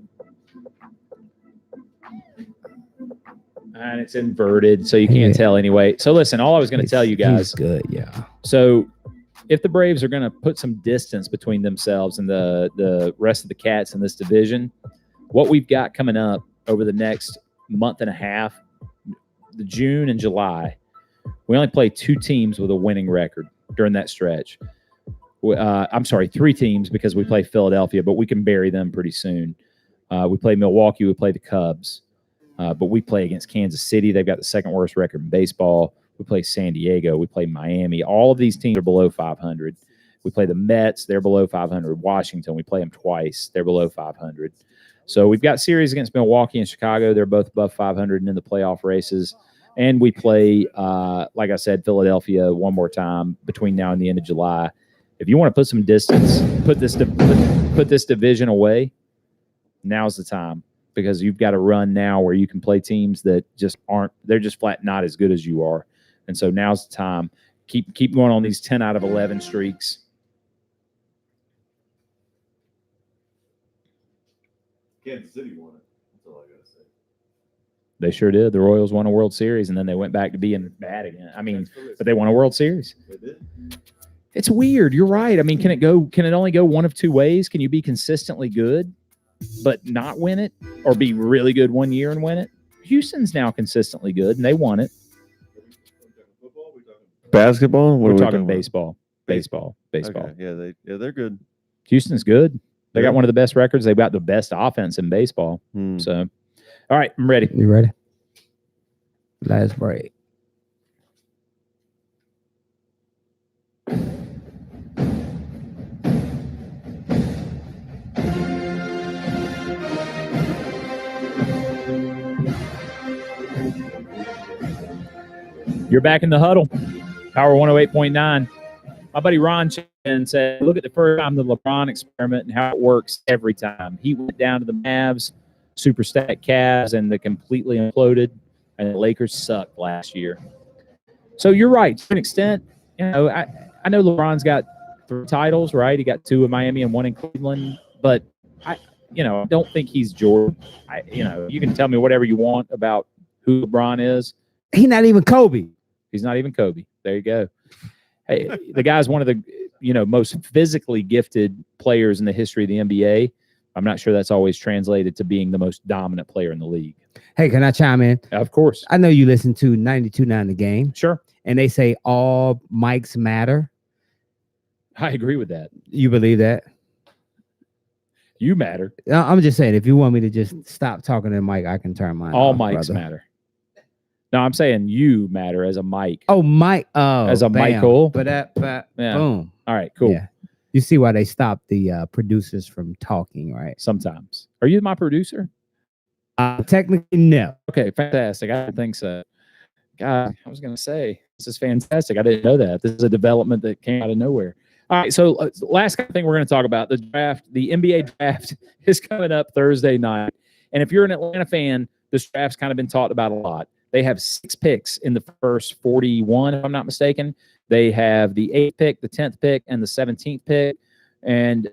and it's inverted, so you can't tell anyway. So listen, all I was going to tell you guys. Good, yeah. So, if the Braves are going to put some distance between themselves and the rest of the Cats in this division, what we've got coming up over the next month and a half, the June and July, we only play 2 teams with a winning record during that stretch. I'm sorry, 3 teams because we play Philadelphia, but we can bury them pretty soon. We play Milwaukee, we play the Cubs, but we play against Kansas City. They've got the second worst record in baseball. We play San Diego. We play Miami. All of these teams are below 500. We play the Mets. They're below 500. Washington, we play them twice. They're below 500. So we've got series against Milwaukee and Chicago. They're both above 500 and in the playoff races. And we play, like I said, Philadelphia one more time between now and the end of July. If you want to put some distance, put this division away, now's the time, because you've got a run now where you can play teams that just aren't, they're just flat not as good as you are. And so now's the time. Keep going on these 10 out of 11 streaks. Kansas City won it. That's all I got to say. They sure did. The Royals won a World Series, and then they went back to being bad again. I mean, but they won a World Series. They did. It's weird. You're right. I mean, can it only go one of 2 ways? Can you be consistently good but not win it, or be really good one year and win it? Houston's now consistently good, and they won it. Basketball? We're talking baseball. Baseball. Okay. Yeah, they're good. Houston's good. They got one of the best records. They've got the best offense in baseball. So, all right, I'm ready. You ready? Last break. You're back in the huddle. Power 108.9. My buddy Ron Chen said, look at the first time the LeBron experiment and how it works every time. He went down to the Mavs, super stacked Cavs, and they completely imploded, and the Lakers sucked last year. So you're right. To an extent, I know LeBron's got 3 titles, right? He got 2 in Miami and 1 in Cleveland, but I don't think he's Jordan. You can tell me whatever you want about who LeBron is. He's not even Kobe. He's not even Kobe. There you go. Hey, the guy's one of the most physically gifted players in the history of the NBA. I'm not sure that's always translated to being the most dominant player in the league. Hey, can I chime in? Of course. I know you listen to 92.9 The Game. Sure. And they say all mics matter. I agree with that. You believe that? You matter. I'm just saying, if you want me to just stop talking to the mic, I can turn mine all off, mics brother. matter. No, I'm saying you matter as a mic. Oh, Mike. Oh, as a bam. Michael. Yeah. Boom. All right, cool. Yeah. You see why they stop the producers from talking, right? Sometimes. Are you my producer? Technically, no. Okay, fantastic. I don't think so. God, I was going to say, this is fantastic. I didn't know that. This is a development that came out of nowhere. All right, so last thing we're going to talk about, the draft. The NBA draft is coming up Thursday night. And if you're an Atlanta fan, this draft's kind of been talked about a lot. They have 6 picks in the first 41, if I'm not mistaken. They have the 8th pick, the 10th pick, and the 17th pick. And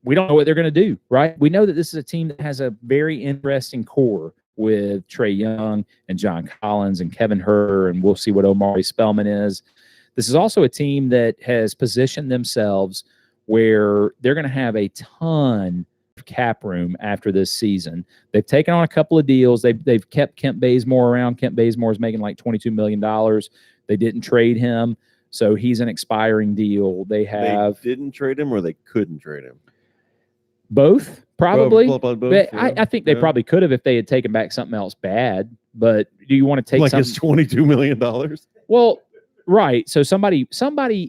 we don't know what they're going to do, right? We know that this is a team that has a very interesting core with Trae Young and John Collins and Kevin Huerter, and we'll see what Omari Spellman is. This is also a team that has positioned themselves where they're going to have a ton of cap room after this season. They've taken on a couple of deals. They've kept Kent Bazemore around. Kent Bazemore is making like $22 million. They didn't trade him, so he's an expiring deal. They didn't trade him, or they couldn't trade him. Both, probably. Both, But yeah. I think they probably could have if they had taken back something else bad. But do you want to take like something? his $22 million? Well, right. So somebody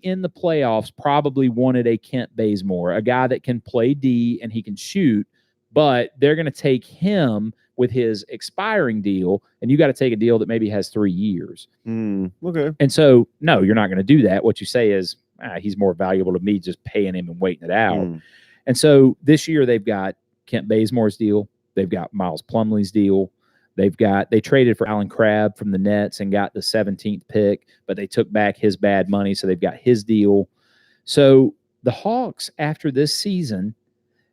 in the playoffs probably wanted a Kent Bazemore, a guy that can play D and he can shoot, but they're going to take him with his expiring deal, and you got to take a deal that maybe has 3 years. Okay. And so, no, you're not going to do that. What you say is, he's more valuable to me just paying him and waiting it out. And so this year they've got Kent Bazemore's deal. They've got Miles Plumlee's deal. They traded for Alan Crabb from the Nets and got the 17th pick, but they took back his bad money, so they've got his deal. So the Hawks, after this season,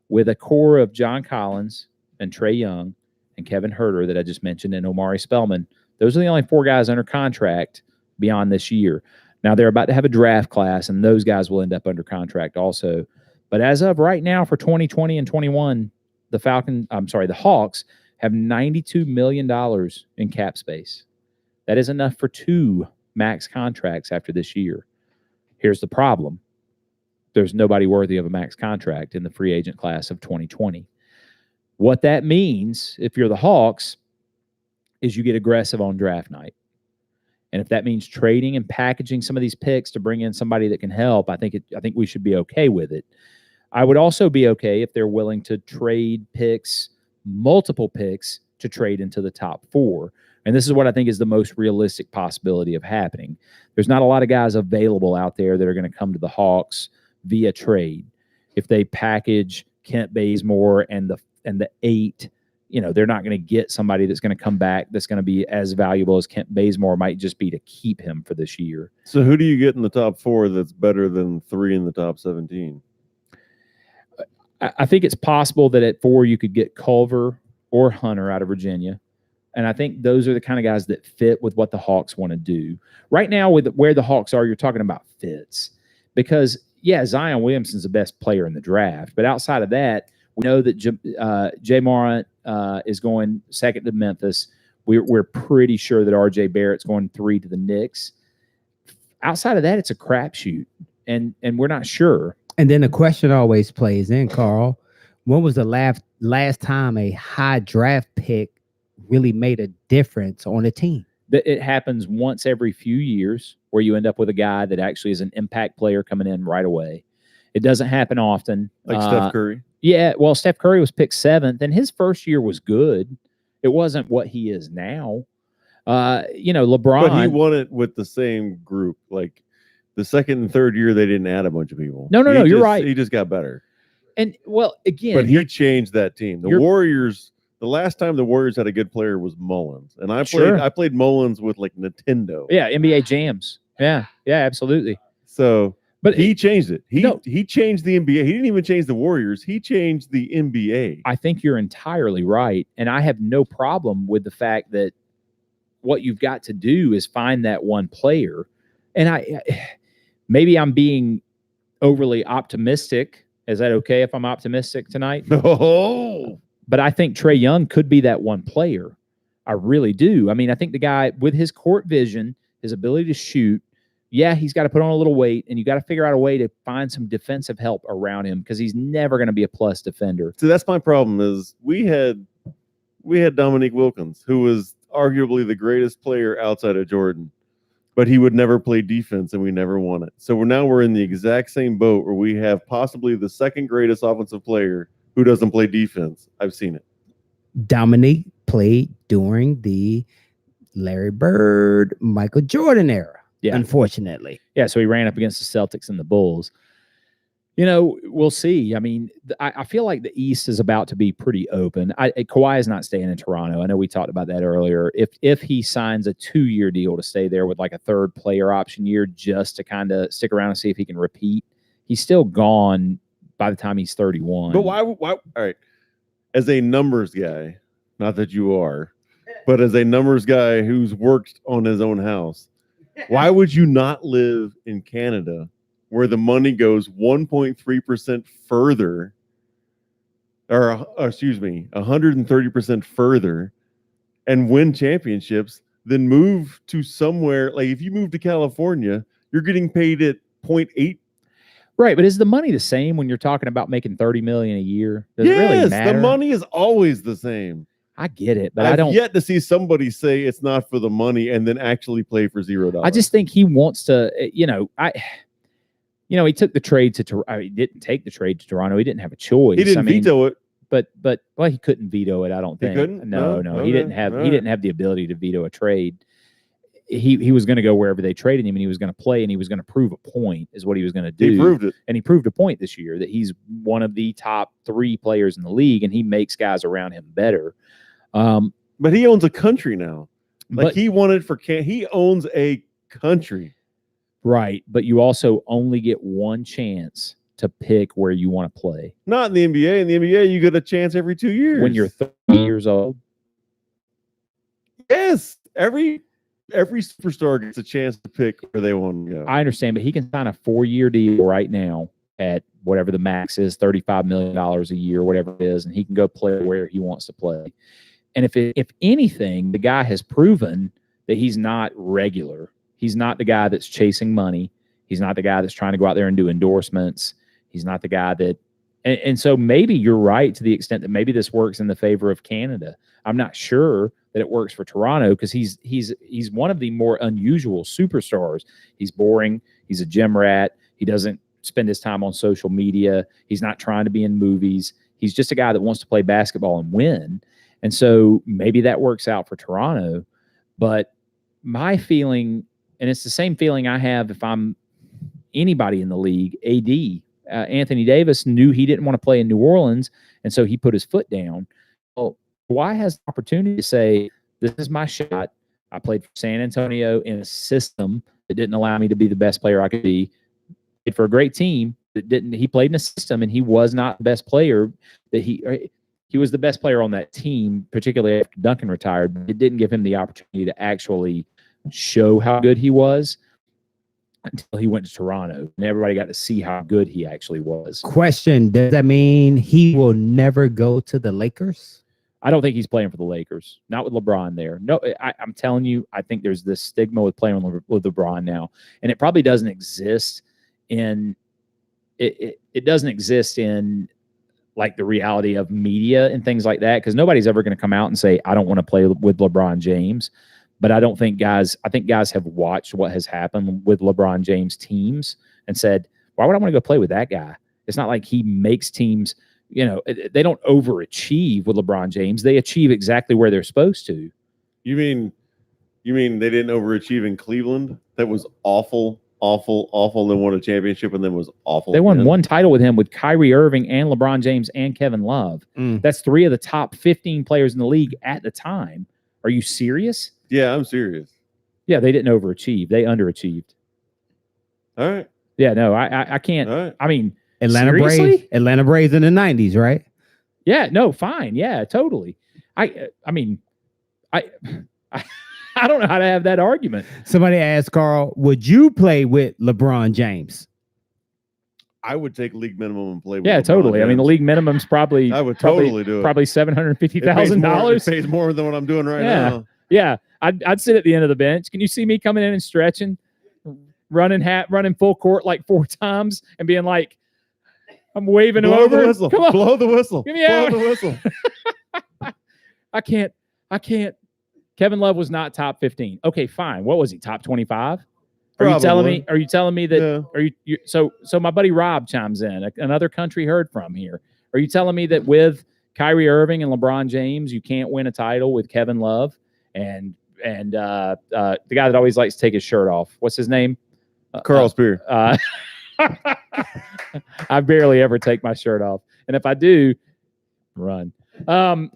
with a core of John Collins and Trae Young and Kevin Huerter that I just mentioned and Omari Spellman, those are the only 4 guys under contract beyond this year. Now they're about to have a draft class, and those guys will end up under contract also. But as of right now for 2020 and 21, the Hawks have $92 million in cap space. That is enough for 2 max contracts after this year. Here's the problem. There's nobody worthy of a max contract in the free agent class of 2020. What that means, if you're the Hawks, is you get aggressive on draft night. And if that means trading and packaging some of these picks to bring in somebody that can help, I think we should be okay with it. I would also be okay if they're willing to trade picks, multiple picks, to trade into the top 4. And this is what I think is the most realistic possibility of happening. There's not a lot of guys available out there that are going to come to the Hawks via trade. If they package Kent Bazemore and the 8, they're not going to get somebody that's going to come back that's going to be as valuable as Kent Bazemore might just be to keep him for this year. So who do you get in the top 4 that's better than 3 in the top 17? I think it's possible that at 4 you could get Culver or Hunter out of Virginia. And I think those are the kind of guys that fit with what the Hawks want to do. Right now, with where the Hawks are, you're talking about fits. Because, Zion Williamson's the best player in the draft. But outside of that, we know that Jay Morant is going 2nd to Memphis. We're pretty sure that R.J. Barrett's going 3 to the Knicks. Outside of that, it's a crapshoot. And we're not sure. And then the question always plays in, Carl. When was the last time a high draft pick really made a difference on a team? It happens once every few years where you end up with a guy that actually is an impact player coming in right away. It doesn't happen often. Like Steph Curry? Yeah, well, Steph Curry was picked 7th, and his first year was good. It wasn't what he is now. LeBron. But he won it with the same group. Like, the 2nd and 3rd year, they didn't add a bunch of people. No, you're right. He just got better. And, well, again. But he changed that team. The Warriors, the last time the Warriors had a good player was Mullins. And I played Mullins with, like, Nintendo. Yeah, NBA Jams. Yeah, absolutely. So, but he changed it. He changed the NBA. He didn't even change the Warriors. He changed the NBA. I think you're entirely right. And I have no problem with the fact that what you've got to do is find that one player. And maybe I'm being overly optimistic. Is that okay if I'm optimistic tonight? No. But I think Trae Young could be that one player. I really do. I mean, I think the guy with his court vision, his ability to shoot, he's got to put on a little weight, and you got to figure out a way to find some defensive help around him because he's never going to be a plus defender. So that's my problem is we had Dominique Wilkins, who was arguably the greatest player outside of Jordan. But he would never play defense, and we never won it. So we're in the exact same boat where we have possibly the 2nd greatest offensive player who doesn't play defense. I've seen it. Dominique played during the Larry Bird, Michael Jordan era, unfortunately. Yeah, so he ran up against the Celtics and the Bulls. We'll see. I mean, I feel like the East is about to be pretty open. Kawhi is not staying in Toronto. I know we talked about that earlier. If he signs a 2-year deal to stay there with like a 3rd player option year just to kind of stick around and see if he can repeat, he's still gone by the time he's 31. But why? All right. As a numbers guy, not that you are, but as a numbers guy who's worked on his own house, why would you not live in Canada where the money goes 1.3% further or excuse me, 130% further and win championships than move to somewhere. Like if you move to California, you're getting paid at 0.8. Right, but is the money the same when you're talking about making $30 million a year? Does Yes, it really matter? the money is always the same. I get it, but I've I don't. yet to see somebody say it's not for the money and then actually play for $0. I just think he wants to. He took the trade to. He didn't take the trade to Toronto. He didn't have a choice. He didn't veto it. But he couldn't veto it. I don't think. He couldn't? No. No? He didn't have. He didn't have the ability to veto a trade. He was going to go wherever they traded him, and he was going to play, and he was going to prove a point. Is what he was going to do. He proved it, and he proved a point this year that he's one of the top 3 players in the league, and he makes guys around him better. But he owns a country now. Like But- he wanted for he owns a country. Right, but you also only get one chance to pick where you want to play. Not in the NBA. In the NBA, you get a chance every 2 years. When you're 30 years old. Yes, every superstar gets a chance to pick where they want to go. I understand, but he can sign a 4-year deal right now at whatever the max is, $35 million a year, whatever it is, and he can go play where he wants to play. And if anything, the guy has proven that he's not regular. He's not the guy that's chasing money. He's not the guy that's trying to go out there and do endorsements. He's not the guy that, and so maybe you're right to the extent that maybe this works in the favor of Canada. I'm not sure that it works for Toronto because he's one of the more unusual superstars. He's boring. He's a gym rat. He doesn't spend his time on social media. He's not trying to be in movies. He's just a guy that wants to play basketball and win. And so maybe that works out for Toronto. But my feeling, and it's the same feeling I have if I'm anybody in the league, AD, Anthony Davis knew he didn't want to play in New Orleans, and so he put his foot down. Well, Kawhi has the opportunity to say, this is my shot. I played for San Antonio in a system that didn't allow me to be the best player I could be. Played for a great team that didn't. He played in a system, and he was not the best player. That he was the best player on that team, particularly after Duncan retired. But it didn't give him the opportunity to actually show how good he was until he went to Toronto, and everybody got to see how good he actually was. Question: does that mean he will never go to the Lakers? I don't think he's playing for the Lakers. Not with LeBron there. No, I'm telling you, I think there's this stigma with playing with LeBron now, and it probably doesn't exist in it doesn't exist in like the reality of media and things like that, because nobody's ever going to come out and say, I don't want to play with LeBron James. But I think guys have watched what has happened with LeBron James teams and said, why would I want to go play with that guy? It's not like he makes teams, they don't overachieve with LeBron James. They achieve exactly where they're supposed to. You mean they didn't overachieve in Cleveland? That was awful, then won a championship and then was awful. They won one title with him with Kyrie Irving and LeBron James and Kevin Love. That's 3 of the top 15 players in the league at the time. Are you serious? Yeah, I'm serious. Yeah, they didn't overachieve. They underachieved. All right. Yeah, no, I can't. All right. I mean, Atlanta seriously? Braves in the 90s, right? Yeah, no, fine. Yeah, totally. I mean, I don't know how to have that argument. Somebody asked Carl, would you play with LeBron James? I would take league minimum and play with Yeah, LeBron totally. I mean, the James. league minimum's probably I would totally do it. Probably $750,000. It pays more than what I'm doing right now. Yeah, I'd sit at the end of the bench. Can you see me coming in and stretching, running full court like 4 times and being like, I'm waving him Blow over. the whistle. Come on, Blow the whistle. Get me Blow out. the whistle. I can't. Kevin Love was not top 15. Okay, fine. What was he? Top 25? Are you telling me that? Yeah. Are you so my buddy Rob chimes in, another country heard from here. Are you telling me that with Kyrie Irving and LeBron James, you can't win a title with Kevin Love and the guy that always likes to take his shirt off? What's his name? Carl Spear. I barely ever take my shirt off, and if I do, run. All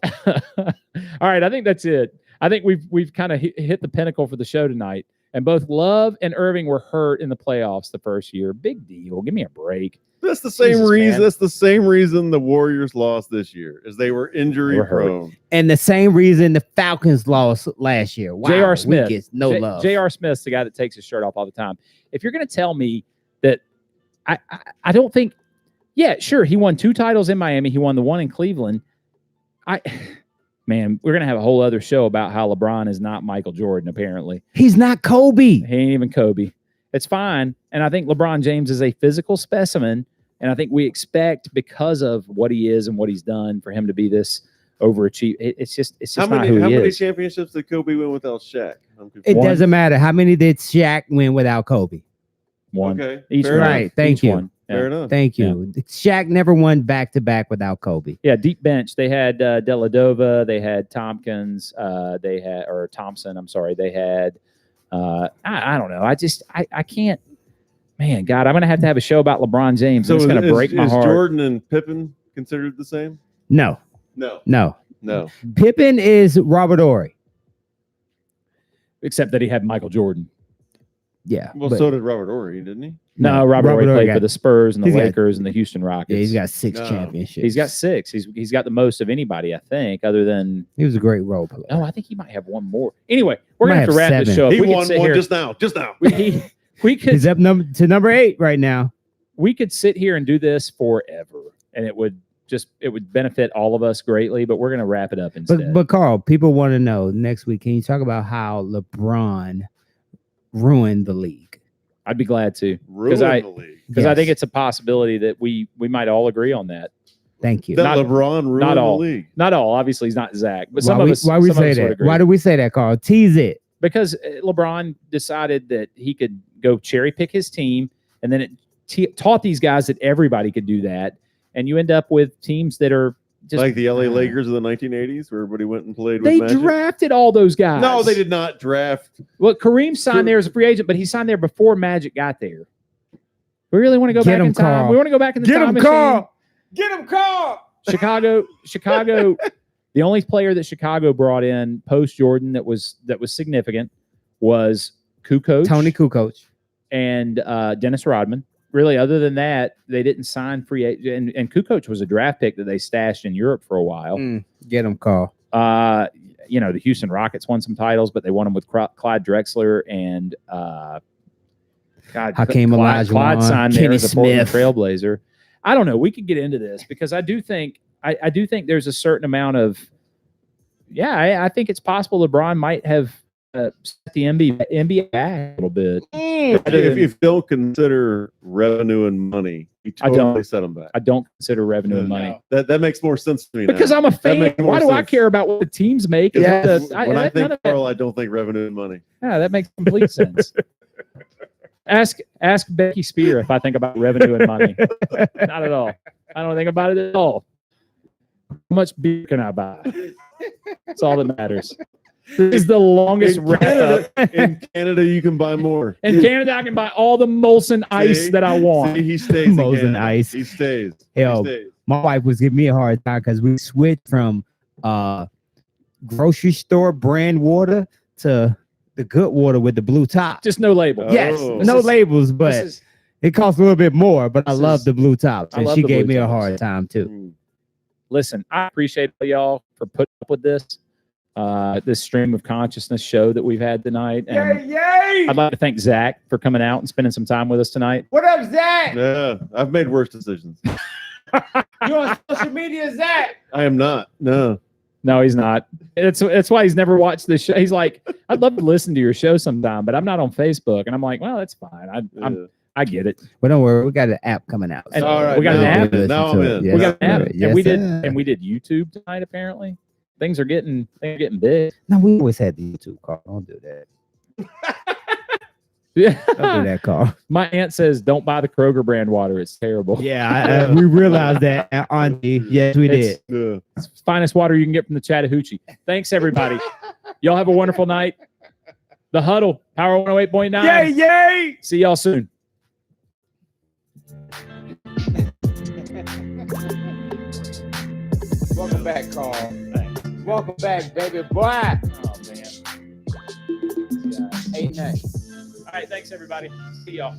right, I think that's it. I think we've kind of hit the pinnacle for the show tonight. And both Love and Irving were hurt in the playoffs the first year. Big deal. Give me a break. That's the same Jesus, reason. man. That's the same reason the Warriors lost this year, is they were injury prone. And the same reation the Falcons lost last year. Wow, J.R. Smith. Gets no love. J.R. Smith's the guy that takes his shirt off all the time. If you're going to tell me that, I don't think, Yeah, sure. He won 2 titles in Miami. He won the one in Cleveland. Man, we're going to have a whole other show about how LeBron is not Michael Jordan, apparently. He's not Kobe. He ain't even Kobe. It's fine. And I think LeBron James is a physical specimen. And I think we expect, because of what he is and what he's done, for him to be this overachieve. It's just not who he is. How many championships did Kobe win without Shaq? It doesn't matter. How many did Shaq win without Kobe? One. Okay. Each Fair one. Right. Thank Each you. one. Yeah. Fair enough. Thank you. Shaq never won back-to-back without Kobe. Yeah, deep bench. They had Deladova. They had Tompkins. They had Thompson. I'm sorry. They had. I don't know. I can't. Man, God, I'm gonna have to have a show about LeBron James. So it's gonna break my heart. Is Jordan and Pippen considered the same? No. No. Pippen is Robert Ory. Except that he had Michael Jordan. Yeah. Well, but- so did Robert Ory, didn't he? No, Robert Ory played got- for the Spurs and the he's got- Lakers and the Houston Rockets. Yeah, he's got 6 No. championships. He's got 6. He's got the most of anybody, I think, other than. He was a great role player. No, I think he might have one more. Anyway, we're Might gonna have to have wrap this 7. show up. He We could won sit one here- just now. we could He's up to number 8 right now. we could sit here and do this forever, and it would benefit all of us greatly. But we're gonna wrap it up instead. But Carl, people want to know next week. Can you talk about how LeBron ruined the league? I'd be glad to, Ruined I- the league. because I Yes. think it's a possibility that we might all agree on that. Thank you. That Not- LeBron ruined not the all. league. Not all, obviously, he's not Zach, but Why some of us. why we some of say us would that? agree. Why do we say that, Carl? Tease it. Because LeBron decided that he could go cherry pick his team, and then it taught these guys that everybody could do that, and you end up with teams that are just Like the LA Lakers of the 1980s, where everybody went and played with they Magic. drafted all those guys. No, they did not draft. Well, Kareem signed there as a free agent, but he signed there before Magic got there. We really want to go Get back him, in time. Carl. We want to go back in the Get time him, machine. Carl. Get him, Carl. Chicago. The only player that Chicago brought in post Jordan that was significant was Kukoc, Tony Kukoc. and Dennis Rodman. Really, other than that, they didn't sign free agent. And Kukoc was a draft pick that they stashed in Europe for a while. Get him, Carl. The Houston Rockets won some titles, but they won them with Clyde Drexler and Hakeem Clyde Olajuwon, signed there Kenny as a Portland Smith. Trailblazer. I don't know. We could get into this because I do think there's a certain amount of I think it's possible LeBron might have set the NBA back a little bit. If you don't consider revenue and money, you I don't. totally set them back. I don't consider revenue and money That makes more sense to me because now. I'm a fan. makes more Why do I sense. care about what the teams make? Yeah. When I none think of that- Carl, I don't think revenue and money. Yeah, that makes complete sense. Ask Becky Spear if I think about revenue and money. Not at all. I don't think about it at all. How much beer can I buy? That's all that matters. This is the longest wrap up. In Canada, you can buy more. In Canada, I can buy all the Molson ice See? that I want. See, he stays. in Molson Canada. Ice. He stays. Hell, He stays. my wife was giving me a hard time because we switched from grocery store brand water to the good water with the blue top. Just no label. Yes, Oh. no This is- labels, This but is- it costs a little bit more. But I This love is- the blue tops, I and love she the gave blue me a tops. hard time too. Mm. Listen, I appreciate y'all for putting up with this stream of consciousness show that we've had tonight. And yay! I'd like to thank Zach for coming out and spending some time with us tonight. What up, Zach? Yeah, I've made worse decisions. You on social media, Zach? I am not. No. No, he's not. It's why he's never watched this show. He's like, I'd love to listen to your show sometime, but I'm not on Facebook. And I'm like, well, that's fine. I get it. But don't worry, we got an app coming out. And All right, we got an now app. I'm in. Now I'm in. We got an app, Yes, and we sir. did YouTube tonight. Apparently, things are getting big. No, we always had the YouTube, Carl. Don't do that. Yeah, Don't do that, Carl. my aunt says don't buy the Kroger brand water. It's terrible. Yeah, we realized that, Auntie. Yes, we It's- did. Yeah. It's the finest water you can get from the Chattahoochee. Thanks, everybody. Y'all have a wonderful night. The Huddle, Power 108.9. yay! See y'all soon. Welcome back, Carl. Thanks. Welcome back, baby boy. Oh, man. 8-9. All right, thanks, everybody. See y'all.